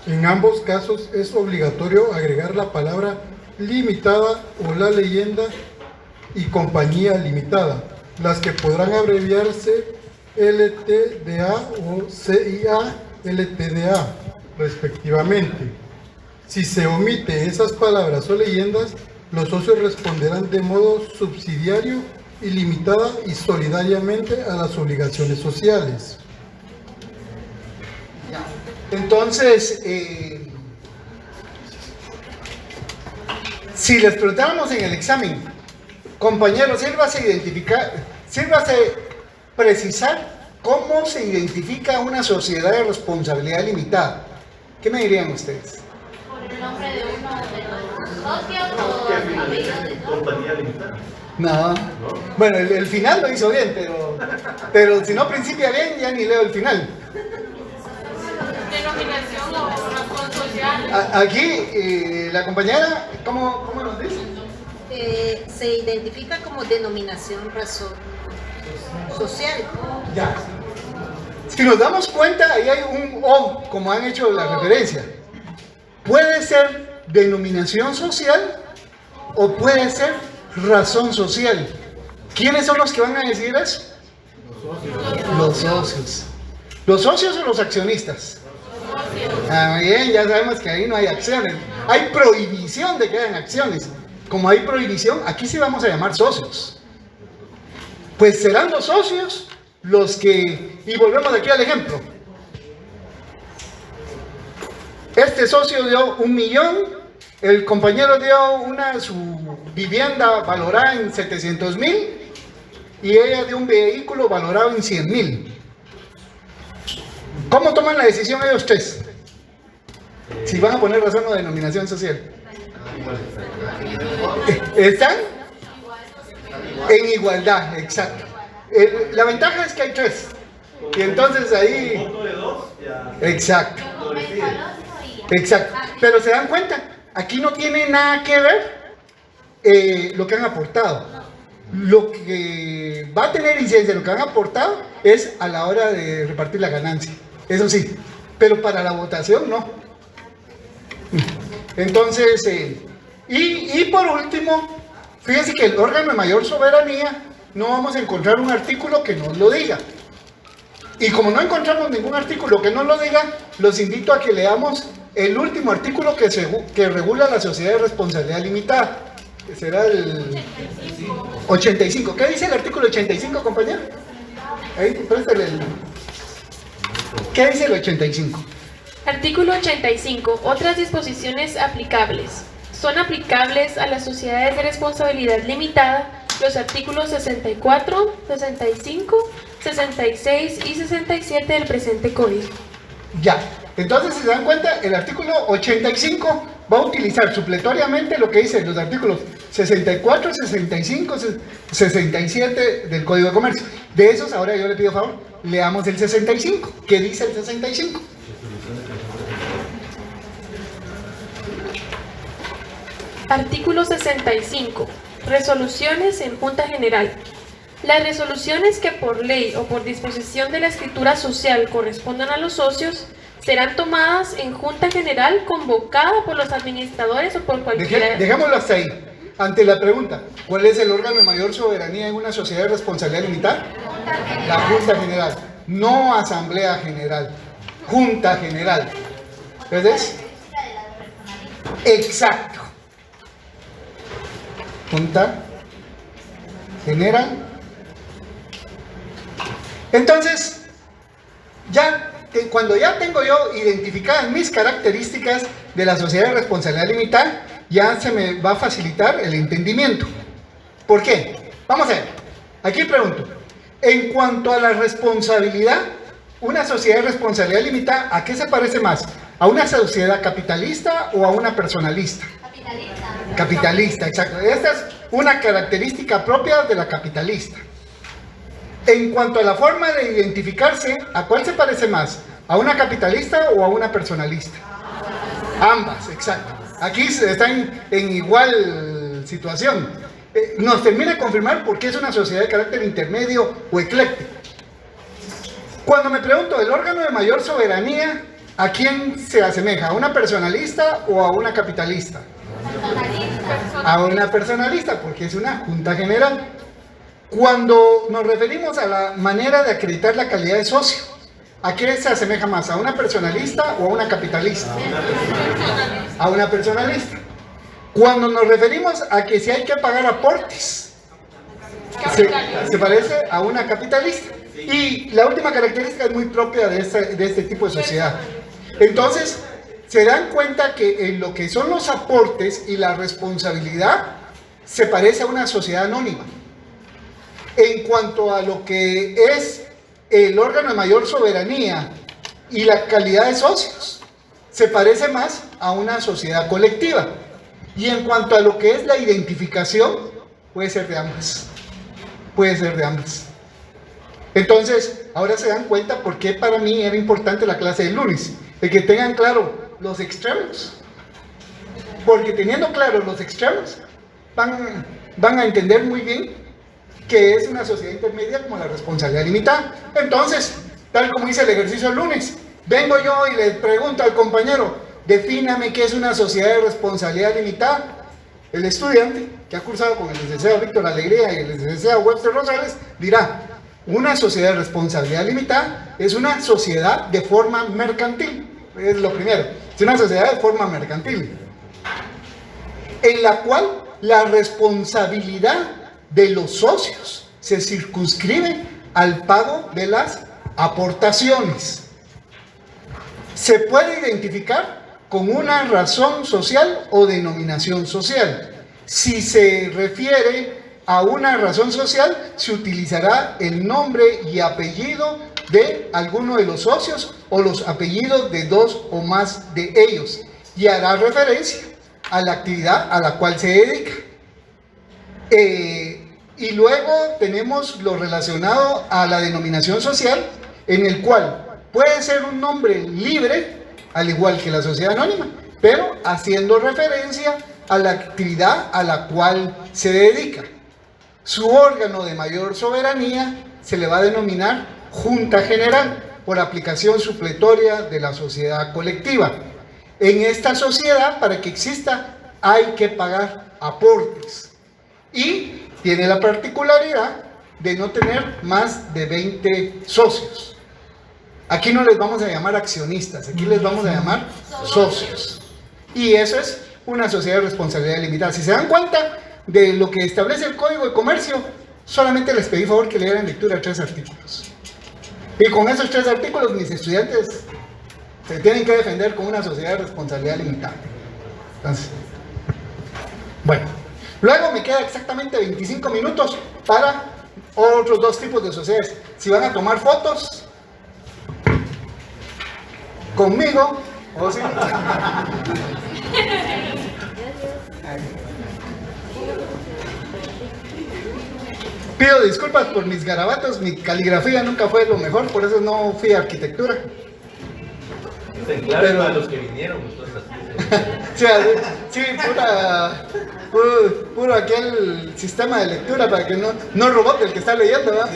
En ambos casos es obligatorio agregar la palabra limitada o la leyenda y compañía limitada, las que podrán abreviarse LTDA o CIA LTDA, respectivamente. Si se omite esas palabras o leyendas, los socios responderán de modo subsidiario, ilimitada y solidariamente a las obligaciones sociales. Entonces, si les preguntáramos en el examen, compañeros, sírvase precisar cómo se identifica una sociedad de responsabilidad limitada. ¿Qué me dirían ustedes? ¿Por el nombre de uno de los socios o el apellido de todos? Compañía limitada. No. Bueno, el final lo hizo bien, pero si no principia bien, ya ni leo el final. Denominación o razón social. Aquí, la compañera, ¿cómo nos dice? Se identifica como denominación razón social. Ya. Si nos damos cuenta, ahí hay un O, como han hecho la referencia. Puede ser denominación social o puede ser razón social. ¿Quiénes son los que van a decidir eso? Los socios. ¿Los socios o los accionistas? Ah, bien, ya sabemos que ahí no hay acciones. Hay prohibición de que hayan acciones. Como hay prohibición, aquí sí vamos a llamar socios. Pues serán los socios los que... Y volvemos aquí al ejemplo. Este socio dio 1 millón, el compañero dio su vivienda valorada en 700,000 y ella dio un vehículo valorado en 100,000. ¿Cómo toman la decisión ellos tres? Si van a poner razón o denominación social. ¿Están? En igualdad, exacto. La ventaja es que hay 3. Y entonces ahí... Exacto. Exacto. Pero se dan cuenta, aquí no tiene nada que ver lo que han aportado. Lo que va a tener incidencia, lo que han aportado es a la hora de repartir la ganancia. Eso sí. Pero para la votación no. Entonces, y por último, fíjense que el órgano de mayor soberanía no vamos a encontrar un artículo que nos lo diga. Y como no encontramos ningún artículo que nos lo diga, los invito a que leamos el último artículo que regula la sociedad de responsabilidad limitada, que será el 85. ¿Qué dice el artículo 85, compañero? Ahí, préstale el... ¿Qué dice el 85? Artículo 85. Otras disposiciones aplicables. Son aplicables a las sociedades de responsabilidad limitada los artículos 64, 65, 66 y 67 del presente código. Ya, entonces si se dan cuenta, el artículo 85 va a utilizar supletoriamente lo que dicen los artículos 64, 65, 67 del Código de Comercio. De esos, ahora yo le pido favor, leamos el 65. ¿Qué dice el 65? Artículo 65. Resoluciones en Junta General. Las resoluciones que por ley o por disposición de la escritura social correspondan a los socios serán tomadas en Junta General convocada por los administradores o por cualquiera... Dejémoslo hasta ahí. Ante la pregunta, ¿cuál es el órgano de mayor soberanía en una sociedad de responsabilidad limitada? La Junta General. No Asamblea General. Junta General. ¿Ves? Exacto. Junta General. Entonces, cuando ya tengo yo identificadas mis características de la sociedad de responsabilidad limitada, ya se me va a facilitar el entendimiento. ¿Por qué? Vamos a ver. Aquí pregunto. En cuanto a la responsabilidad, una sociedad de responsabilidad limitada, ¿a qué se parece más? ¿A una sociedad capitalista o a una personalista? Capitalista, exacto. Esta es una característica propia de la capitalista. En cuanto a la forma de identificarse, ¿a cuál se parece más? ¿A una capitalista o a una personalista? Ambas, exacto. Aquí están en igual situación. Nos termina de confirmar por qué es una sociedad de carácter intermedio o ecléctico. Cuando me pregunto, ¿el órgano de mayor soberanía a quién se asemeja? ¿A una personalista o a una capitalista? A una personalista, porque es una junta general. Cuando nos referimos a la manera de acreditar la calidad de socio, ¿a qué se asemeja más? ¿A una personalista o a una capitalista? A una personalista. Cuando nos referimos a que si hay que pagar aportes, se parece a una capitalista. Y la última característica es muy propia de este tipo de sociedad. Entonces, se dan cuenta que en lo que son los aportes y la responsabilidad, se parece a una sociedad anónima. En cuanto a lo que es el órgano de mayor soberanía y la calidad de socios, se parece más a una sociedad colectiva. Y en cuanto a lo que es la identificación, puede ser de ambas. Puede ser de ambas. Entonces, ahora se dan cuenta por qué para mí era importante la clase del lunes. El que tengan claro los extremos. Porque teniendo claro los extremos, van a entender muy bien que es una sociedad intermedia como la responsabilidad limitada. Entonces, tal como hice el ejercicio el lunes, vengo yo y le pregunto al compañero, defíname qué es una sociedad de responsabilidad limitada. El estudiante que ha cursado con el licenciado Víctor Alegría y el licenciado Webster Rosales dirá: una sociedad de responsabilidad limitada es una sociedad de forma mercantil. Es lo primero, es una sociedad de forma mercantil, en la cual la responsabilidad de los socios se circunscribe al pago de las aportaciones. Se puede identificar con una razón social o denominación social. Si se refiere a una razón social, se utilizará el nombre y apellido de alguno de los socios o los apellidos de dos o más de ellos, y hará referencia a la actividad a la cual se dedica. Y luego tenemos lo relacionado a la denominación social, en el cual puede ser un nombre libre, al igual que la sociedad anónima, pero haciendo referencia a la actividad a la cual se dedica. Su órgano de mayor soberanía se le va a denominar Junta General, por aplicación supletoria de la sociedad colectiva. En esta sociedad, para que exista, hay que pagar aportes. Y tiene la particularidad de no tener más de 20 socios. Aquí no les vamos a llamar accionistas, aquí les vamos a llamar socios. Y eso es una sociedad de responsabilidad limitada. Si se dan cuenta de lo que establece el Código de Comercio, solamente les pedí favor que le dieran lectura a 3 artículos. Y con esos 3 artículos mis estudiantes se tienen que defender como una sociedad de responsabilidad limitada. Entonces, bueno, luego me queda exactamente 25 minutos para otros 2 tipos de sociedades. Si van a tomar fotos conmigo, o si pido disculpas por mis garabatos, mi caligrafía nunca fue lo mejor, por eso no fui a arquitectura. Claro, para los que vinieron, sí, puro aquel sistema de lectura para que no robote el que está leyendo, ¿verdad?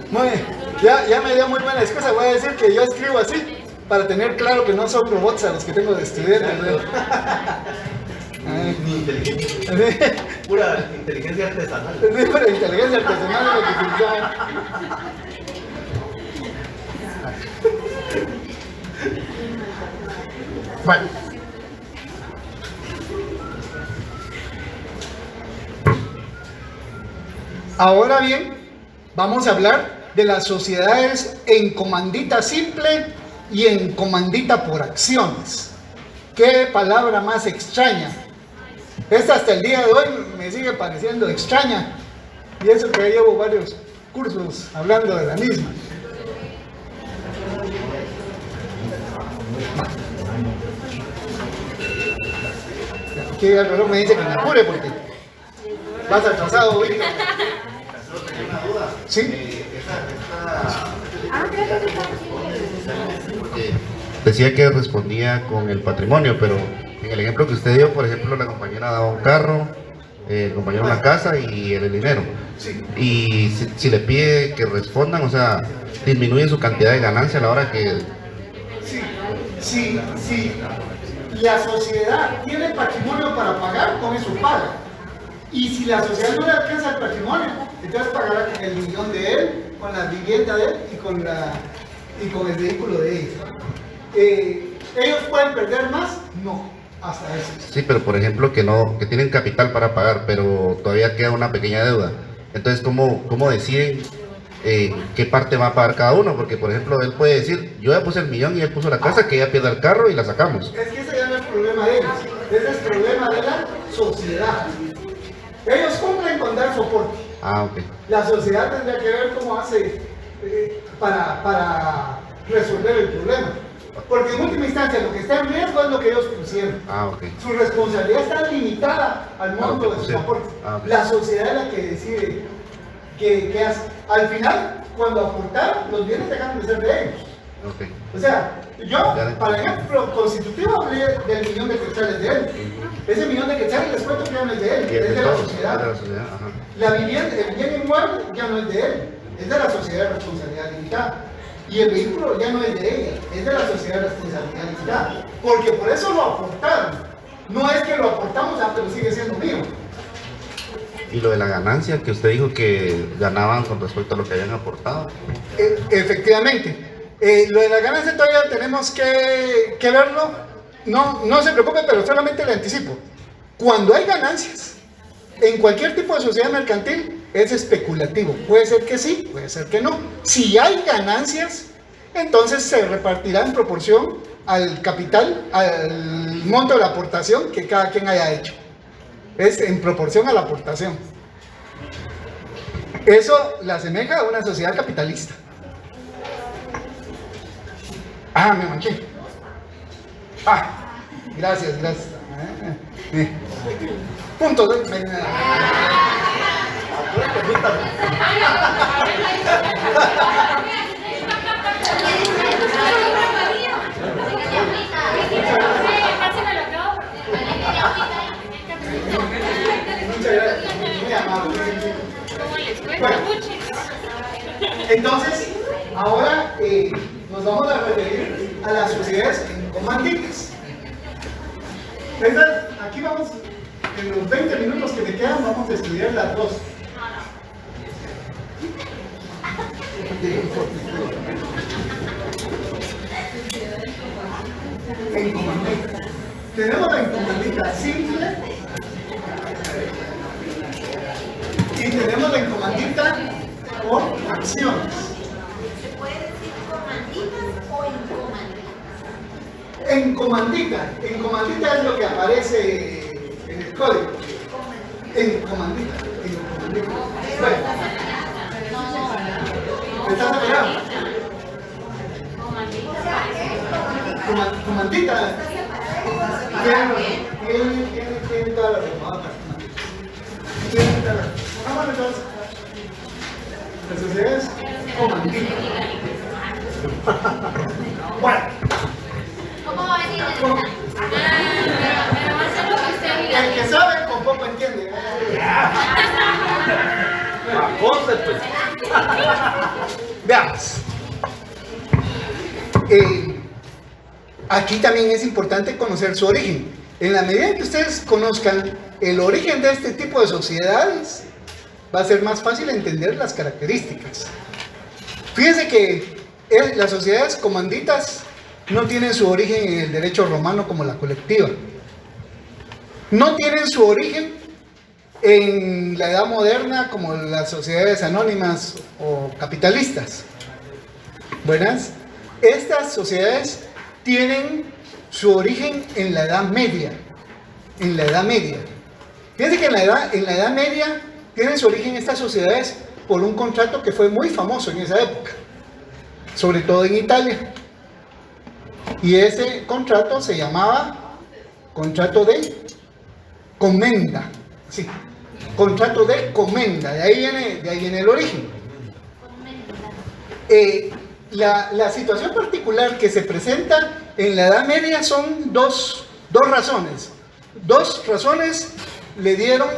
Muy bien. Ya me dio muy buena excusa, voy a decir que yo escribo así, para tener claro que no son robots a los que tengo de estudiantes. Ni inteligencia. Pura inteligencia artesanal. Pura inteligencia artesanal es lo que utilizamos. Bueno. Ahora bien, vamos a hablar de las sociedades en comandita simple y en comandita por acciones. ¿Qué palabra más extraña? Esta hasta el día de hoy me sigue pareciendo extraña, y eso que llevo varios cursos hablando de la misma. Aquí el reloj me dice que me apure porque vas atrasado, Víctor. ¿Sí? Decía que respondía con el patrimonio, pero en el ejemplo que usted dio, por ejemplo, la compañera daba un carro, el compañero una casa y el dinero. Y si le pide que respondan, o sea, disminuye su cantidad de ganancia a la hora que... Sí. La sociedad tiene patrimonio para pagar, con eso paga. Y si la sociedad no le alcanza el patrimonio, entonces pagará con el millón de él, con la vivienda de él y con el vehículo de él. ¿Ellos pueden perder más? No, hasta eso. Sí, pero por ejemplo que tienen capital para pagar, pero todavía queda una pequeña deuda. Entonces, ¿cómo deciden qué parte va a pagar cada uno? Porque por ejemplo, él puede decir, yo ya puse el millón y él puso la casa, que ella pierda el carro y la sacamos. Es que ese ya no es problema de ellos, ese es el problema de la sociedad. Ellos cumplen con dar soporte. Ok. La sociedad tendría que ver cómo hace para resolver el problema. Porque en última instancia lo que está en riesgo es lo que ellos pusieron. Ok. Su responsabilidad está limitada al monto de sus aportes. Okay. La sociedad es la que decide qué hace. Al final, cuando aportaron, los bienes dejan de ser de ellos. Okay. O sea, yo, para ejemplo constitutivo, hablé del millón de quetzales de él. Ese millón de quetzales les cuento que ya no es de él, es de la sociedad. La vivienda, el bien inmueble ya no es de él, es de la sociedad de responsabilidad limitada. y el vehículo ya no es de ella, es de la sociedad de responsabilidad limitada, porque por eso lo aportaron. No es que lo aportamos, pero sigue siendo mío. Y lo de la ganancia, que usted dijo que ganaban con respecto a lo que habían aportado. Efectivamente. Lo de la ganancia todavía tenemos que verlo. No se preocupe, pero solamente le anticipo. Cuando hay ganancias, en cualquier tipo de sociedad mercantil, es especulativo. Puede ser que sí, puede ser que no. Si hay ganancias, entonces se repartirá en proporción al capital, al monto de la aportación que cada quien haya hecho. Es en proporción a la aportación. Eso la asemeja a una sociedad capitalista. Ah, me manché. Gracias. Punto. Bueno, entonces, ahora nos vamos a referir a las sociedades comanditas. Aquí vamos, en los 20 minutos que me quedan, vamos a estudiar las dos. Encomandita. Tenemos la encomandita simple y tenemos la encomandita por acciones. ¿Se puede decir comanditas o encomandita? Encomandita es lo que aparece en el código. Encomandita. Bueno. ¿Estás separado? Comandita. Tiene toda la reforma. Vamos entonces. La sociedad es comandita. Bueno. ¿Cómo va a venir el Pero va a ser lo que usted diga. El que sabe con poco entiende. Veamos. Aquí también es importante conocer su origen. En la medida en que ustedes conozcan el origen de este tipo de sociedades, va a ser más fácil entender las características. Fíjense que las sociedades comanditas no tienen su origen en el derecho romano como la colectiva. No tienen su origen en la edad moderna como las sociedades anónimas o capitalistas. Buenas. Estas sociedades tienen su origen en la Edad Media. En la Edad Media. Fíjense que en la Edad Media tienen su origen estas sociedades por un contrato que fue muy famoso en esa época, sobre todo en Italia. Y ese contrato se llamaba contrato de comenda. Sí, contrato de comenda. De ahí viene el origen. La situación particular que se presenta en la Edad Media son dos razones. Dos razones le dieron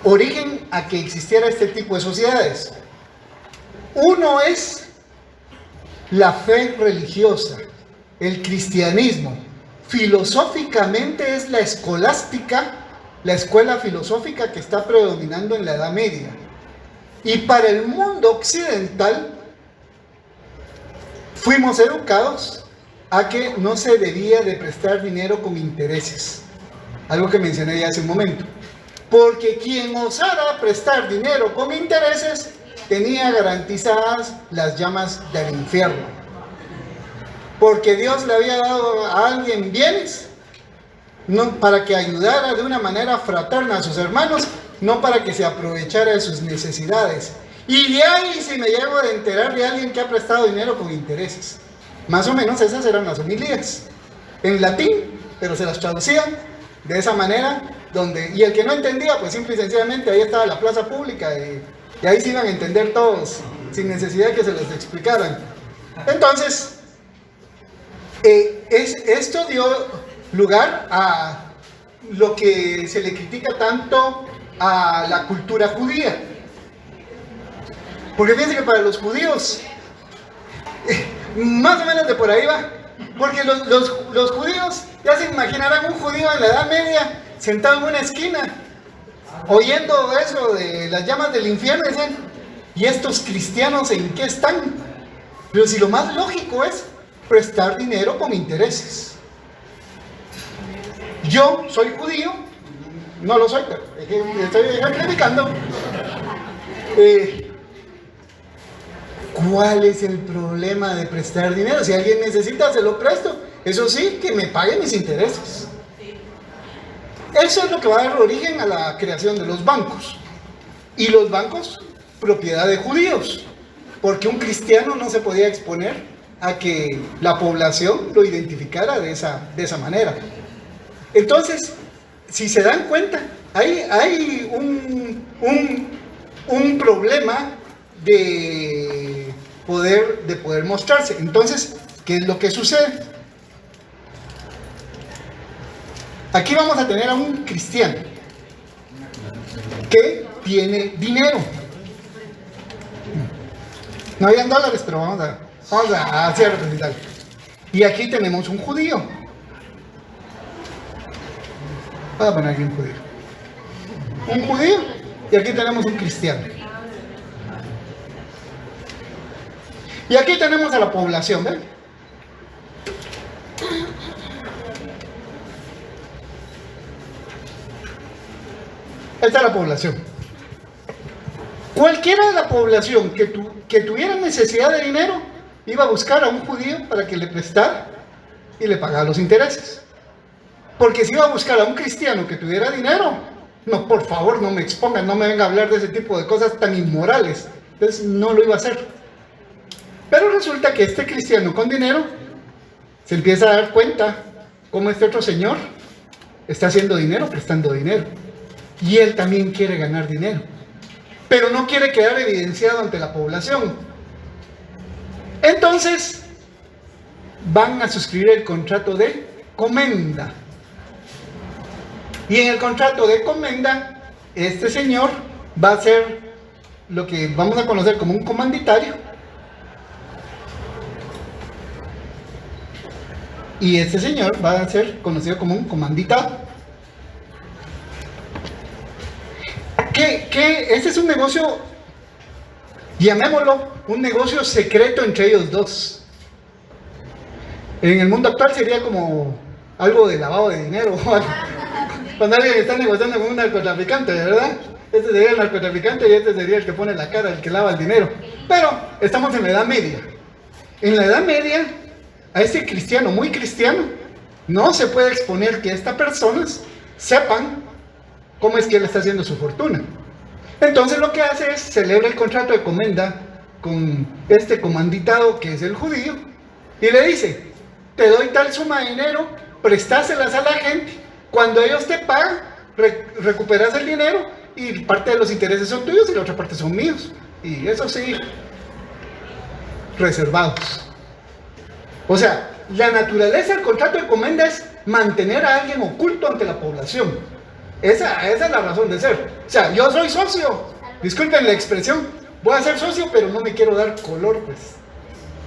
origen a que existiera este tipo de sociedades. Uno es la fe religiosa, el cristianismo. Filosóficamente es la escolástica, la escuela filosófica que está predominando en la Edad Media. Y para el mundo occidental, fuimos educados a que no se debía de prestar dinero con intereses. Algo que mencioné ya hace un momento. Porque quien osara prestar dinero con intereses tenía garantizadas las llamas del infierno. Porque Dios le había dado a alguien bienes, no para que ayudara de una manera fraterna a sus hermanos, no para que se aprovechara de sus necesidades. Y de ahí si me llego a enterar de alguien que ha prestado dinero con intereses. Más o menos esas eran las homilías. En latín, pero se las traducían de esa manera, y el que no entendía, pues simple y sencillamente ahí estaba la plaza pública y ahí se iban a entender todos, sin necesidad de que se les explicaran. Entonces, esto dio lugar a lo que se le critica tanto a la cultura judía. Porque fíjense que para los judíos Más o menos de por ahí va. Porque los judíos, ya se imaginarán un judío en la Edad Media sentado en una esquina, oyendo eso de las llamas del infierno, y dicen, ¿y estos cristianos en qué están? Pero si lo más lógico es prestar dinero con intereses. Yo soy judío, no lo soy, pero estoy ejemplificando. ¿Cuál es el problema de prestar dinero? Si alguien necesita, se lo presto. Eso sí, que me pague mis intereses. Eso es lo que va a dar origen a la creación de los bancos. Y los bancos, propiedad de judíos. Porque un cristiano no se podía exponer a que la población lo identificara de esa manera. Entonces, si se dan cuenta, hay un problema de poder mostrarse. Entonces, ¿qué es lo que sucede? Aquí vamos a tener a un cristiano que tiene dinero. No habían dólares, pero vamos a hacer representar. Y aquí tenemos un judío. Voy a poner aquí un judío. Un judío, y aquí tenemos un cristiano. Y aquí tenemos a la población, ¿ven? Esta es la población. Cualquiera de la población que tuviera necesidad de dinero, iba a buscar a un judío para que le prestara y le pagara los intereses. Porque si iba a buscar a un cristiano que tuviera dinero, no, por favor, no me expongan, no me venga a hablar de ese tipo de cosas tan inmorales. Entonces no lo iba a hacer. Pero resulta que este cristiano con dinero se empieza a dar cuenta cómo este otro señor está haciendo dinero, prestando dinero. Y él también quiere ganar dinero. Pero no quiere quedar evidenciado ante la población. Entonces, van a suscribir el contrato de comenda. Y en el contrato de comenda, este señor va a ser lo que vamos a conocer como un comanditario. Y este señor va a ser conocido como un comanditado. Este es un negocio, llamémoslo, un negocio secreto entre ellos dos. En el mundo actual sería como algo de lavado de dinero. Cuando alguien está negociando con un narcotraficante, ¿verdad? Este sería el narcotraficante y este sería el que pone la cara, el que lava el dinero. Pero estamos en la Edad Media. En la Edad Media, a este cristiano, muy cristiano, no se puede exponer que estas personas sepan cómo es que él está haciendo su fortuna. Entonces lo que hace es celebra el contrato de comenda con este comanditado que es el judío y le dice, te doy tal suma de dinero, prestáselas a la gente, cuando ellos te pagan, recuperas el dinero y parte de los intereses son tuyos y la otra parte son míos. Y eso sí, reservados. O sea, la naturaleza del contrato de comenda es mantener a alguien oculto ante la población. Esa es la razón de ser. O sea, yo soy socio. Disculpen la expresión. Voy a ser socio, pero no me quiero dar color, pues.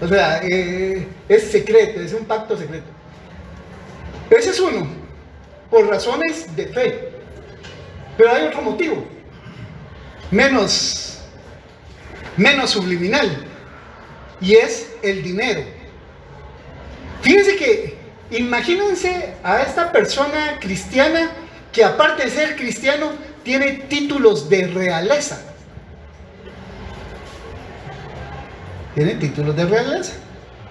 O sea, es secreto, es un pacto secreto. Ese es uno, por razones de fe. Pero hay otro motivo, menos subliminal, y es el dinero. Fíjense que, imagínense a esta persona cristiana que aparte de ser cristiano, tiene títulos de realeza. Tiene títulos de realeza,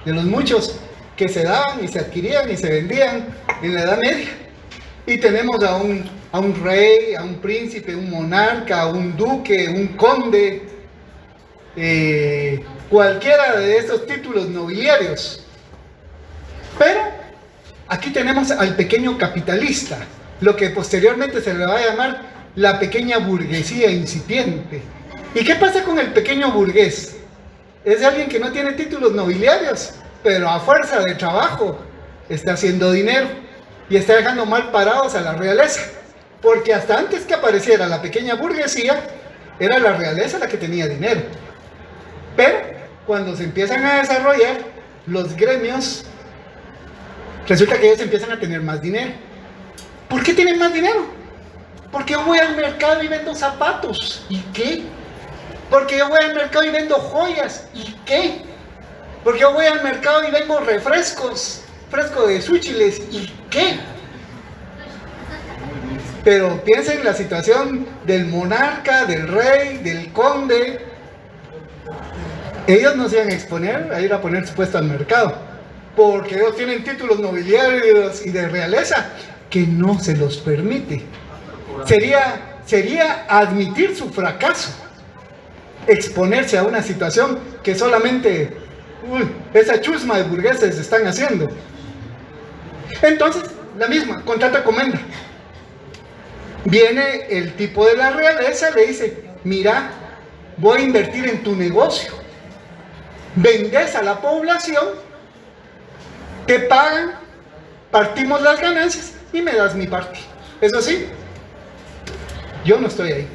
de los muchos que se daban y se adquirían y se vendían en la Edad Media. Y tenemos a un rey, a un príncipe, un monarca, a un duque, un conde, cualquiera de estos títulos nobiliarios. Pero aquí tenemos al pequeño capitalista, lo que posteriormente se le va a llamar la pequeña burguesía incipiente. ¿Y qué pasa con el pequeño burgués? Es alguien que no tiene títulos nobiliarios, pero a fuerza de trabajo está haciendo dinero y está dejando mal parados a la realeza. Porque hasta antes que apareciera la pequeña burguesía, era la realeza la que tenía dinero. Pero cuando se empiezan a desarrollar los gremios, resulta que ellos empiezan a tener más dinero. ¿Por qué tienen más dinero? Porque yo voy al mercado y vendo zapatos. ¿Y qué? Porque yo voy al mercado y vendo joyas. ¿Y qué? Porque yo voy al mercado y vendo refrescos. Fresco de súchiles. ¿Y qué? Pero piensen en la situación del monarca, del rey, del conde. Ellos no se iban a exponer a ir a poner su puesto al mercado, porque ellos tienen títulos nobiliarios y de realeza que no se los permite. Sería admitir su fracaso, exponerse a una situación que solamente esa chusma de burgueses están haciendo. Entonces, la misma, contrata comenda. Viene el tipo de la realeza, le dice, mira, voy a invertir en tu negocio. Vendes a la población, te pagan, partimos las ganancias y me das mi parte. Eso sí, yo no estoy ahí.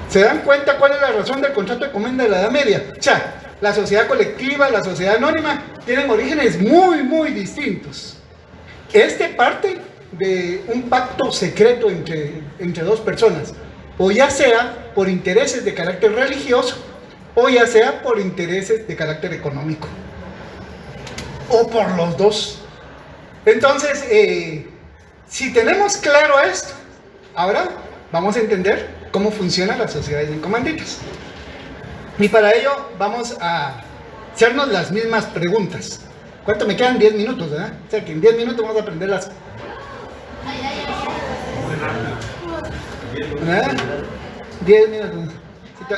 ¿Se dan cuenta cuál es la razón del contrato de comenda de la Edad Media? O sea, la sociedad colectiva, la sociedad anónima tienen orígenes muy distintos. Este parte de un pacto secreto entre dos personas, o ya sea por intereses de carácter religioso, o ya sea por intereses de carácter económico, o por los dos. Entonces, si tenemos claro esto, ahora vamos a entender cómo funcionan las sociedades en comanditas. Y para ello vamos a hacernos las mismas preguntas. ¿Cuánto me quedan? 10 minutos, ¿verdad? O sea que en 10 minutos vamos a aprender las... ¿verdad? 10 minutos.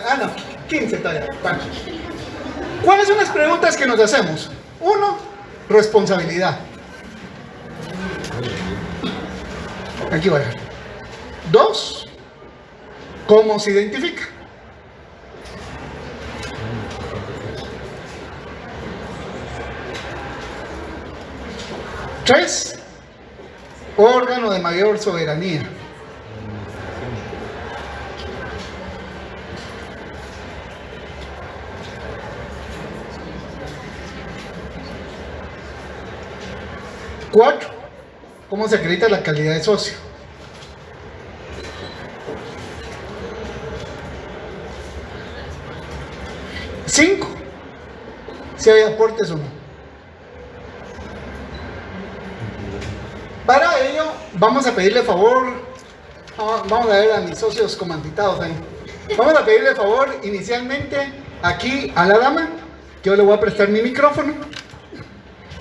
Ah, no, 15 todavía. Bueno. ¿Cuáles son las preguntas que nos hacemos? 1, responsabilidad. Aquí voy a dejar. 2, ¿cómo se identifica? 3, órgano de mayor soberanía. 4, ¿cómo se acredita la calidad de socio? 5, si hay aportes o no. Para ello, vamos a pedirle favor, vamos a ver a mis socios comanditados ahí. Vamos a pedirle favor inicialmente aquí a la dama, que yo le voy a prestar mi micrófono.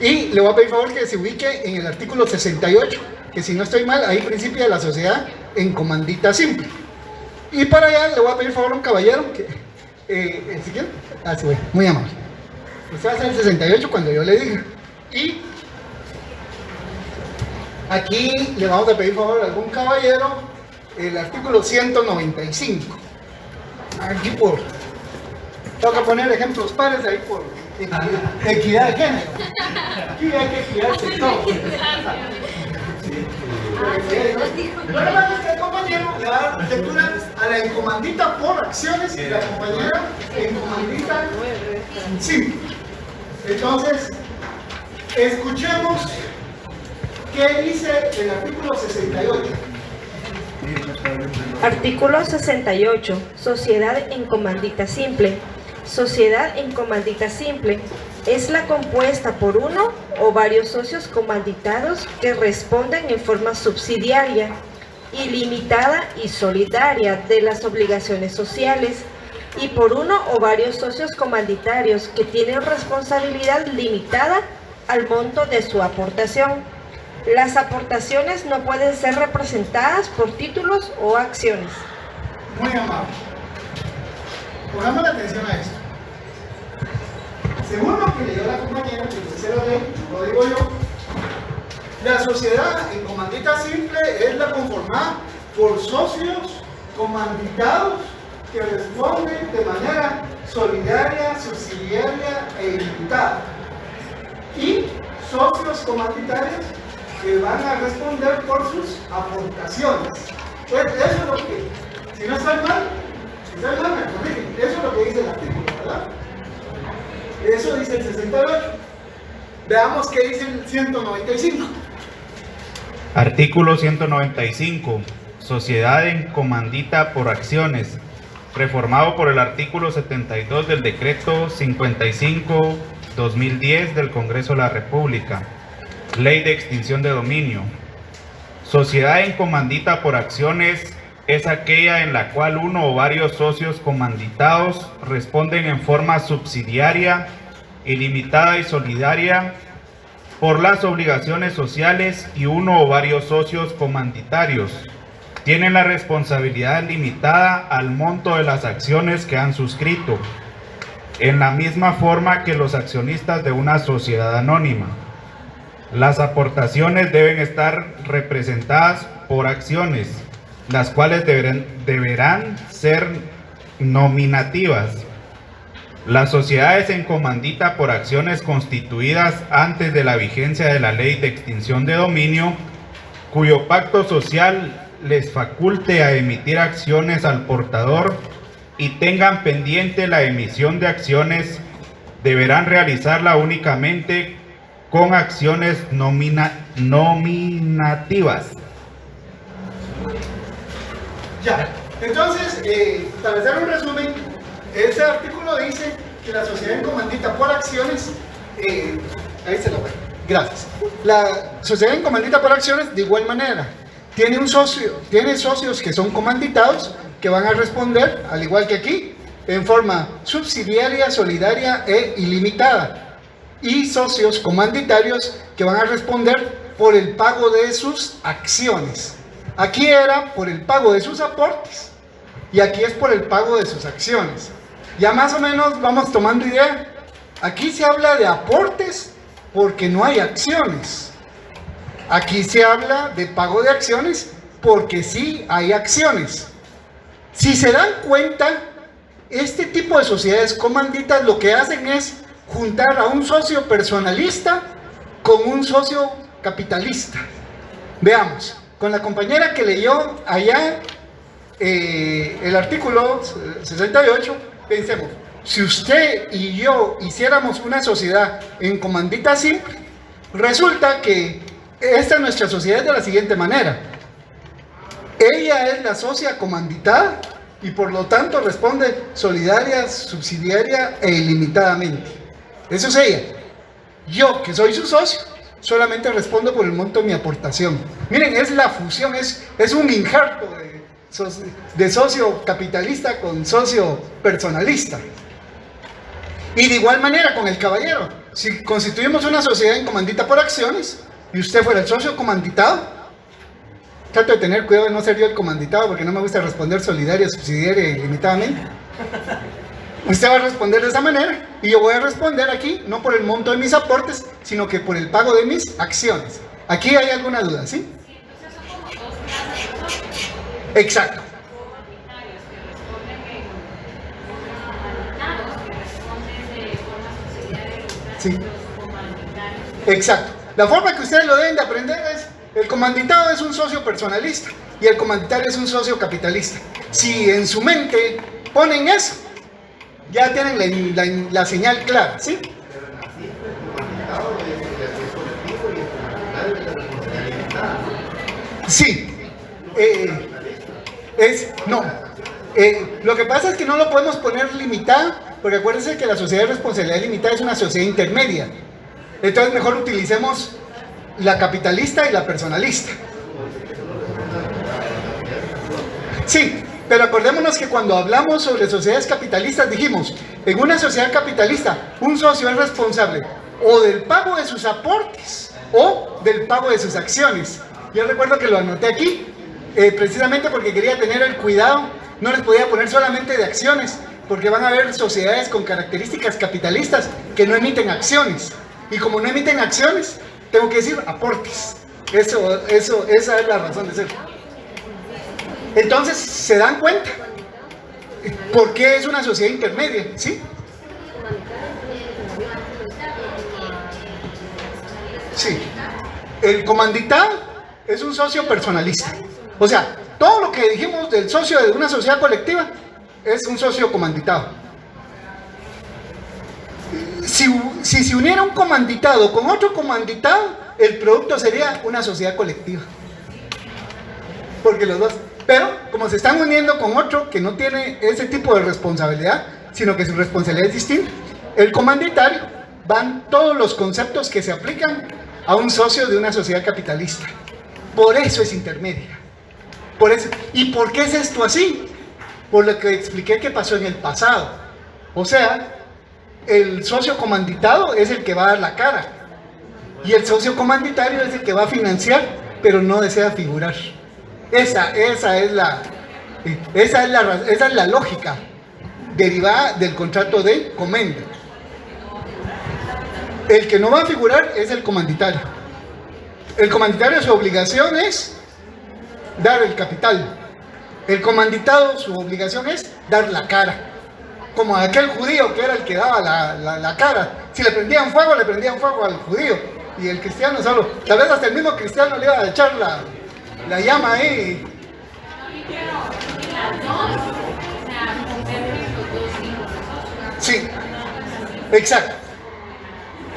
Y le voy a pedir favor que se ubique en el artículo 68, que si no estoy mal, ahí principio de la sociedad en comandita simple. Y para allá le voy a pedir favor a un caballero que, ¿si quiere? Ah, sí, muy amable. Usted va a hacer el 68 cuando yo le diga. Y aquí le vamos a pedir favor a algún caballero, el artículo 195. Aquí por... Tengo que poner ejemplos pares ahí por... equidad de género. Aquí hay que equilibrarse todo. Lo demás es que el compañero le va a dar lectura a la encomandita por acciones y la compañera encomandita simple. Entonces, escuchemos qué dice el artículo 68. Artículo 68. Sociedad en comandita simple. Sociedad en comandita simple es la compuesta por uno o varios socios comanditados que responden en forma subsidiaria, ilimitada y solidaria de las obligaciones sociales, y por uno o varios socios comanditarios que tienen responsabilidad limitada al monto de su aportación. Las aportaciones no pueden ser representadas por títulos o acciones. Muy amable. Pongamos la atención a esto. Según lo que leyó la compañera, que se lo lee, lo digo yo, la sociedad en comandita simple es la conformada por socios comanditados que responden de manera solidaria, subsidiaria e ilimitada. Y socios comanditarios que van a responder por sus aportaciones. Pues eso es lo que, si no estoy mal, me corrigen, eso es lo que dice la Veamos qué dice el 195. Artículo 195. Sociedad en comandita por acciones. Reformado por el artículo 72 del Decreto 55/2010 del Congreso de la República. Ley de extinción de dominio. Sociedad en comandita por acciones es aquella en la cual uno o varios socios comanditados responden en forma subsidiaria, ilimitada y solidaria por las obligaciones sociales y uno o varios socios comanditarios tienen la responsabilidad limitada al monto de las acciones que han suscrito, en la misma forma que los accionistas de una sociedad anónima. Las aportaciones deben estar representadas por acciones, las cuales deberán ser nominativas. Las sociedades en comandita por acciones constituidas antes de la vigencia de la ley de extinción de dominio, cuyo pacto social les faculte a emitir acciones al portador y tengan pendiente la emisión de acciones, deberán realizarla únicamente con acciones nominativas. Ya, entonces, para hacer un resumen, este artículo dice que la sociedad en comandita por acciones, ahí se lo voy, gracias. La sociedad en comandita por acciones, de igual manera, tiene socios que son comanditados, que van a responder, al igual que aquí, en forma subsidiaria, solidaria e ilimitada. Y socios comanditarios que van a responder por el pago de sus acciones. Aquí era por el pago de sus aportes y aquí es por el pago de sus acciones. Ya más o menos vamos tomando idea. Aquí se habla de aportes porque no hay acciones. Aquí se habla de pago de acciones porque sí hay acciones. Si se dan cuenta, este tipo de sociedades comanditas lo que hacen es juntar a un socio personalista con un socio capitalista. Veamos, con la compañera que leyó allá el artículo 68, pensemos, si usted y yo hiciéramos una sociedad en comandita simple, resulta que esta es nuestra sociedad de la siguiente manera. Ella es la socia comanditada y por lo tanto responde solidaria, subsidiaria e ilimitadamente. Eso es ella. Yo, que soy su socio, solamente respondo por el monto de mi aportación. Miren, es la fusión, es un injerto de socio capitalista con socio personalista. Y de igual manera con el caballero. Si constituimos una sociedad en comandita por acciones y usted fuera el socio comanditado, trato de tener cuidado de no ser yo el comanditado porque no me gusta responder solidaria, subsidiaria e ilimitadamente. Usted va a responder de esa manera y yo voy a responder aquí no por el monto de mis aportes, sino que por el pago de mis acciones. ¿Aquí hay alguna duda, sí? Sí, entonces son como dos clases de socios. Exacto. Comunitarios que responden en comunitarios que responden de forma subsidiaria y Sí. los comunitarios. Exacto. La forma que ustedes lo deben de aprender es, el comanditado es un socio personalista y el comanditario es un socio capitalista. Si en su mente ponen eso, ya tienen la señal clara, ¿sí? Sí. Lo que pasa es que no lo podemos poner limitado, porque acuérdense que la sociedad de responsabilidad limitada es una sociedad intermedia. Entonces mejor utilicemos la capitalista y la personalista. Sí, pero acordémonos que cuando hablamos sobre sociedades capitalistas dijimos, en una sociedad capitalista, un socio es responsable o del pago de sus aportes o del pago de sus acciones. Yo recuerdo que lo anoté aquí, precisamente porque quería tener el cuidado, no les podía poner solamente de acciones, porque van a haber sociedades con características capitalistas que no emiten acciones. Y como no emiten acciones, tengo que decir aportes. Esa es la razón de ser. Entonces, ¿se dan cuenta? ¿Por qué es una sociedad intermedia? ¿Sí? Sí. El comanditado es un socio personalista. O sea, todo lo que dijimos del socio de una sociedad colectiva es un socio comanditado. Si se uniera un comanditado con otro comanditado, el producto sería una sociedad colectiva. Porque los dos. Pero como se están uniendo con otro que no tiene ese tipo de responsabilidad, sino que su responsabilidad es distinta, el comanditario van todos los conceptos que se aplican a un socio de una sociedad capitalista. Por eso es intermedia. Por eso. ¿Y por qué es esto así? Por lo que expliqué que pasó en el pasado. O sea, el socio comanditado es el que va a dar la cara. Y el socio comanditario es el que va a financiar, pero no desea figurar. Esa es la lógica derivada del contrato de comenda. El que no va a figurar es el comanditario. El comanditario, su obligación es dar el capital. El comanditado, su obligación es dar la cara. Como aquel judío que era el que daba la cara. Si le prendían fuego al judío. Y el cristiano solo. Tal vez hasta el mismo cristiano le iba a echar la llama ahí. Sí, exacto.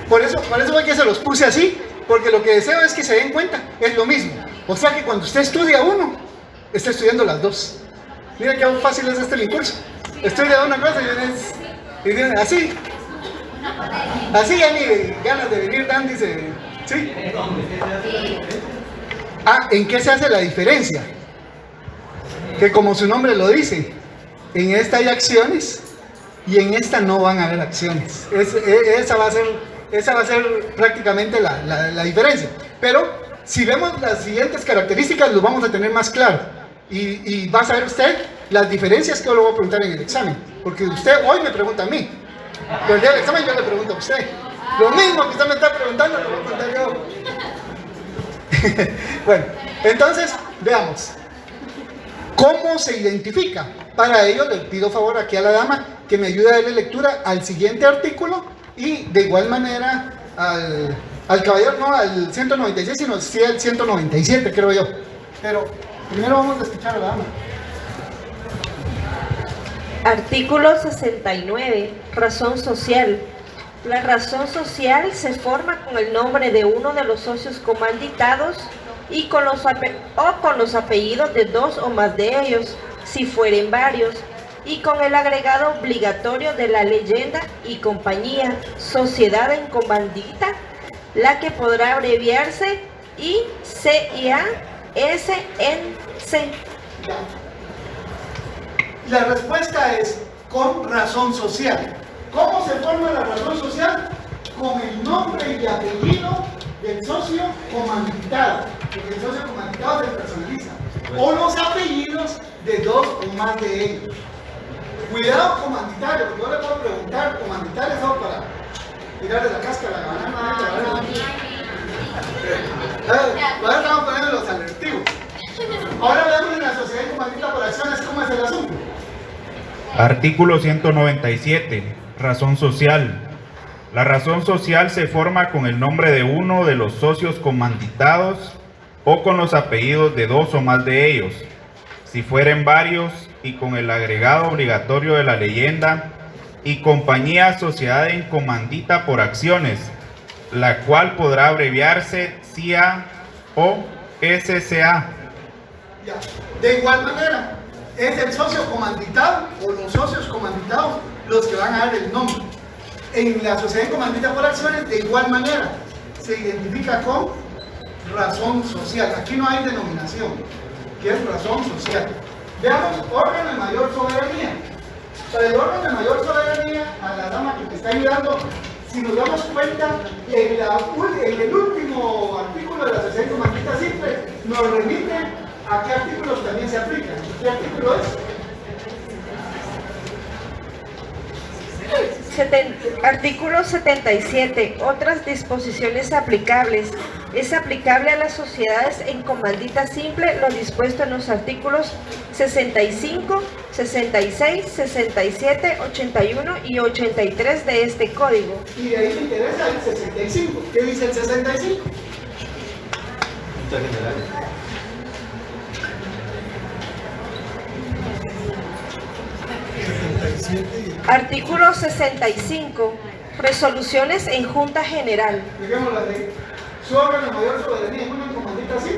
Por eso fue que se los puse así, porque lo que deseo es que se den cuenta, es lo mismo. O sea que cuando usted estudia uno, está estudiando las dos. Mira qué fácil es mi curso. Estudia una cosa y viene así. Así ya ni ganas de venir dan, dice. ¿Sí? ¿En qué se hace la diferencia? Que como su nombre lo dice, en esta hay acciones y en esta no van a haber acciones. Esa va a ser prácticamente la diferencia. Pero si vemos las siguientes características, lo vamos a tener más claro. Y va a saber usted las diferencias que yo le voy a preguntar en el examen. Porque usted hoy me pregunta a mí, pero el día del examen yo le pregunto a usted. Lo mismo que usted me está preguntando, lo voy a preguntar yo. Bueno, entonces, veamos. ¿Cómo se identifica? Para ello le pido favor aquí a la dama que me ayude a darle lectura al siguiente artículo y de igual manera al caballero, no al 196, sino sí al 197, creo yo. Pero primero vamos a escuchar a la dama. Artículo 69. Razón social. La razón social se forma con el nombre de uno de los socios comanditados y con los apellidos de dos o más de ellos, si fueren varios, y con el agregado obligatorio de la leyenda y compañía, sociedad en comandita, la que podrá abreviarse ICIA-SNC. La respuesta es con razón social. ¿Cómo se forma la razón social? Con el nombre y apellido del socio comanditado, porque el socio comanditado es el personalista, o los apellidos de dos o más de ellos. Cuidado comanditario, porque yo le puedo preguntar, comanditario es algo para tirarle la cáscara a la banana. Ahora estamos poniendo los alertivos. Ahora veamos en la sociedad comandita por acciones cómo es el asunto. Artículo 197. Razón social. La razón social se forma con el nombre de uno de los socios comanditados o con los apellidos de dos o más de ellos, si fueren varios, y con el agregado obligatorio de la leyenda y compañía sociedad en comandita por acciones, la cual podrá abreviarse CIA o SCA. De igual manera, es el socio comanditado o los socios comanditados los que van a dar el nombre. En la sociedad en comandita por acciones, de igual manera, se identifica con razón social. Aquí no hay denominación, que es razón social. Veamos, órgano de mayor soberanía. Para el órgano de mayor soberanía, a la dama que te está ayudando, si nos damos cuenta, en el último artículo de la sociedad en comandita simple, nos remite a qué artículos también se aplican. ¿Qué artículo es? Artículo 77. Otras disposiciones aplicables. Es aplicable a las sociedades en comandita simple lo dispuesto en los artículos 65, 66, 67, 81 y 83 de este código. Y de ahí me interesa el 65. ¿Qué dice el 65? Artículo 65. Resoluciones en Junta General. Dejémoslo así. Su órgano de mayor soberanía en una comandita así.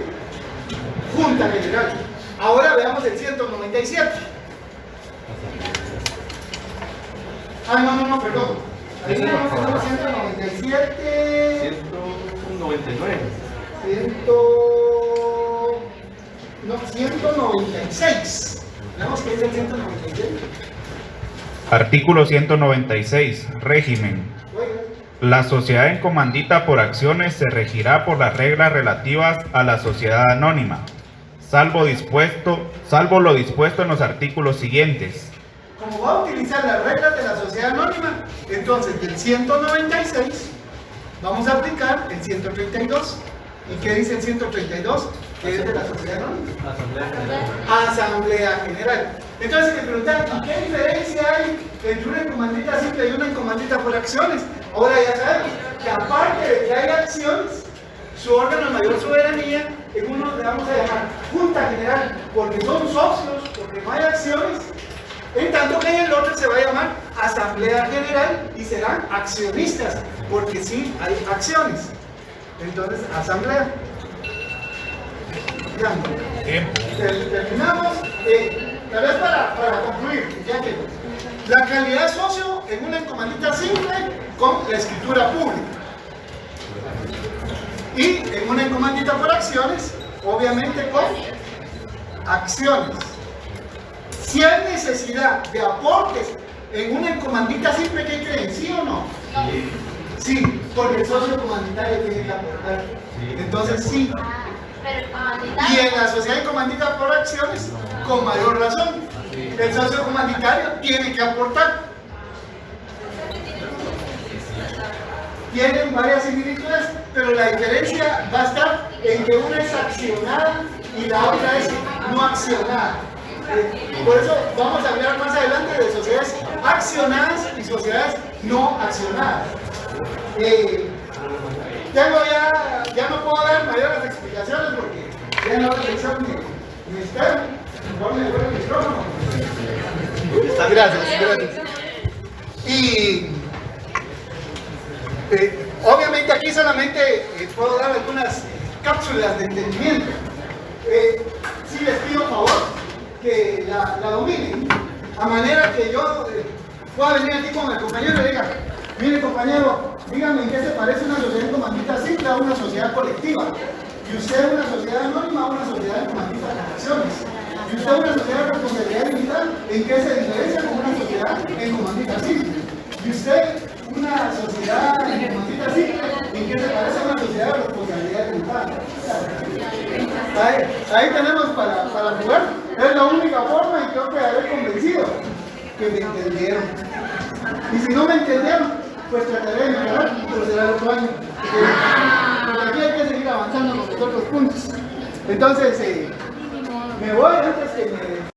Junta General. Ahora veamos el 197. Ah, no, perdón. Ahí tenemos el 197. 199. 196. Veamos qué es el 196. Artículo 196. Régimen. La sociedad en comandita por acciones se regirá por las reglas relativas a la sociedad anónima, salvo lo dispuesto en los artículos siguientes. Como va a utilizar las reglas de la sociedad anónima, entonces del 196 vamos a aplicar el 132. ¿Y qué dice el 132? Que es de la sociedad anónima. Asamblea General. Entonces me preguntan, ¿y qué diferencia hay entre una comandita simple y una comandita por acciones? Ahora ya sabemos que aparte de que hay acciones, su órgano de mayor soberanía, en uno le vamos a llamar Junta General, porque son socios, porque no hay acciones, en tanto que en el otro se va a llamar Asamblea General y serán accionistas, porque sí hay acciones. Entonces, Asamblea. Ya, terminamos. Tal vez para concluir, ya que la calidad de socio en una comandita simple con la escritura pública. Y en una comandita por acciones, obviamente con acciones. Si hay necesidad de aportes en una comandita simple, ¿qué creen? ¿Sí o no? Sí, porque el socio comanditario tiene que aportar. Entonces sí. Y en la sociedad de comandita por acciones, con mayor razón, el socio comanditario tiene que aportar. Tienen varias similitudes, pero la diferencia va a estar en que una es accionada y la otra es no accionada. Por eso vamos a hablar más adelante de sociedades accionadas y sociedades no accionadas. Ya no puedo dar mayores explicaciones porque ya en la otra sección me espero. Ponme el micrófono. Gracias. Y obviamente aquí solamente puedo dar algunas cápsulas de entendimiento. Sí les pido favor que la dominen, a manera que yo pueda venir aquí con el compañero y le diga, mire compañero, dígame en qué se parece una sociedad comandita simple a una sociedad colectiva. Y usted una sociedad anónima a una sociedad comandita con acciones. Y usted una sociedad de responsabilidad limitada, ¿en qué se diferencia con una sociedad en comandita simple? Y usted una sociedad en comandita simple, ¿en qué se parece a una sociedad de responsabilidad limitada? Ahí tenemos para jugar. Es la única forma en que yo quedaré convencido que me entendieron. Y si no me entendieron, pues trataré de mejorar, pero será el otro año. Porque aquí hay que seguir avanzando con los otros puntos. Entonces, me voy antes que me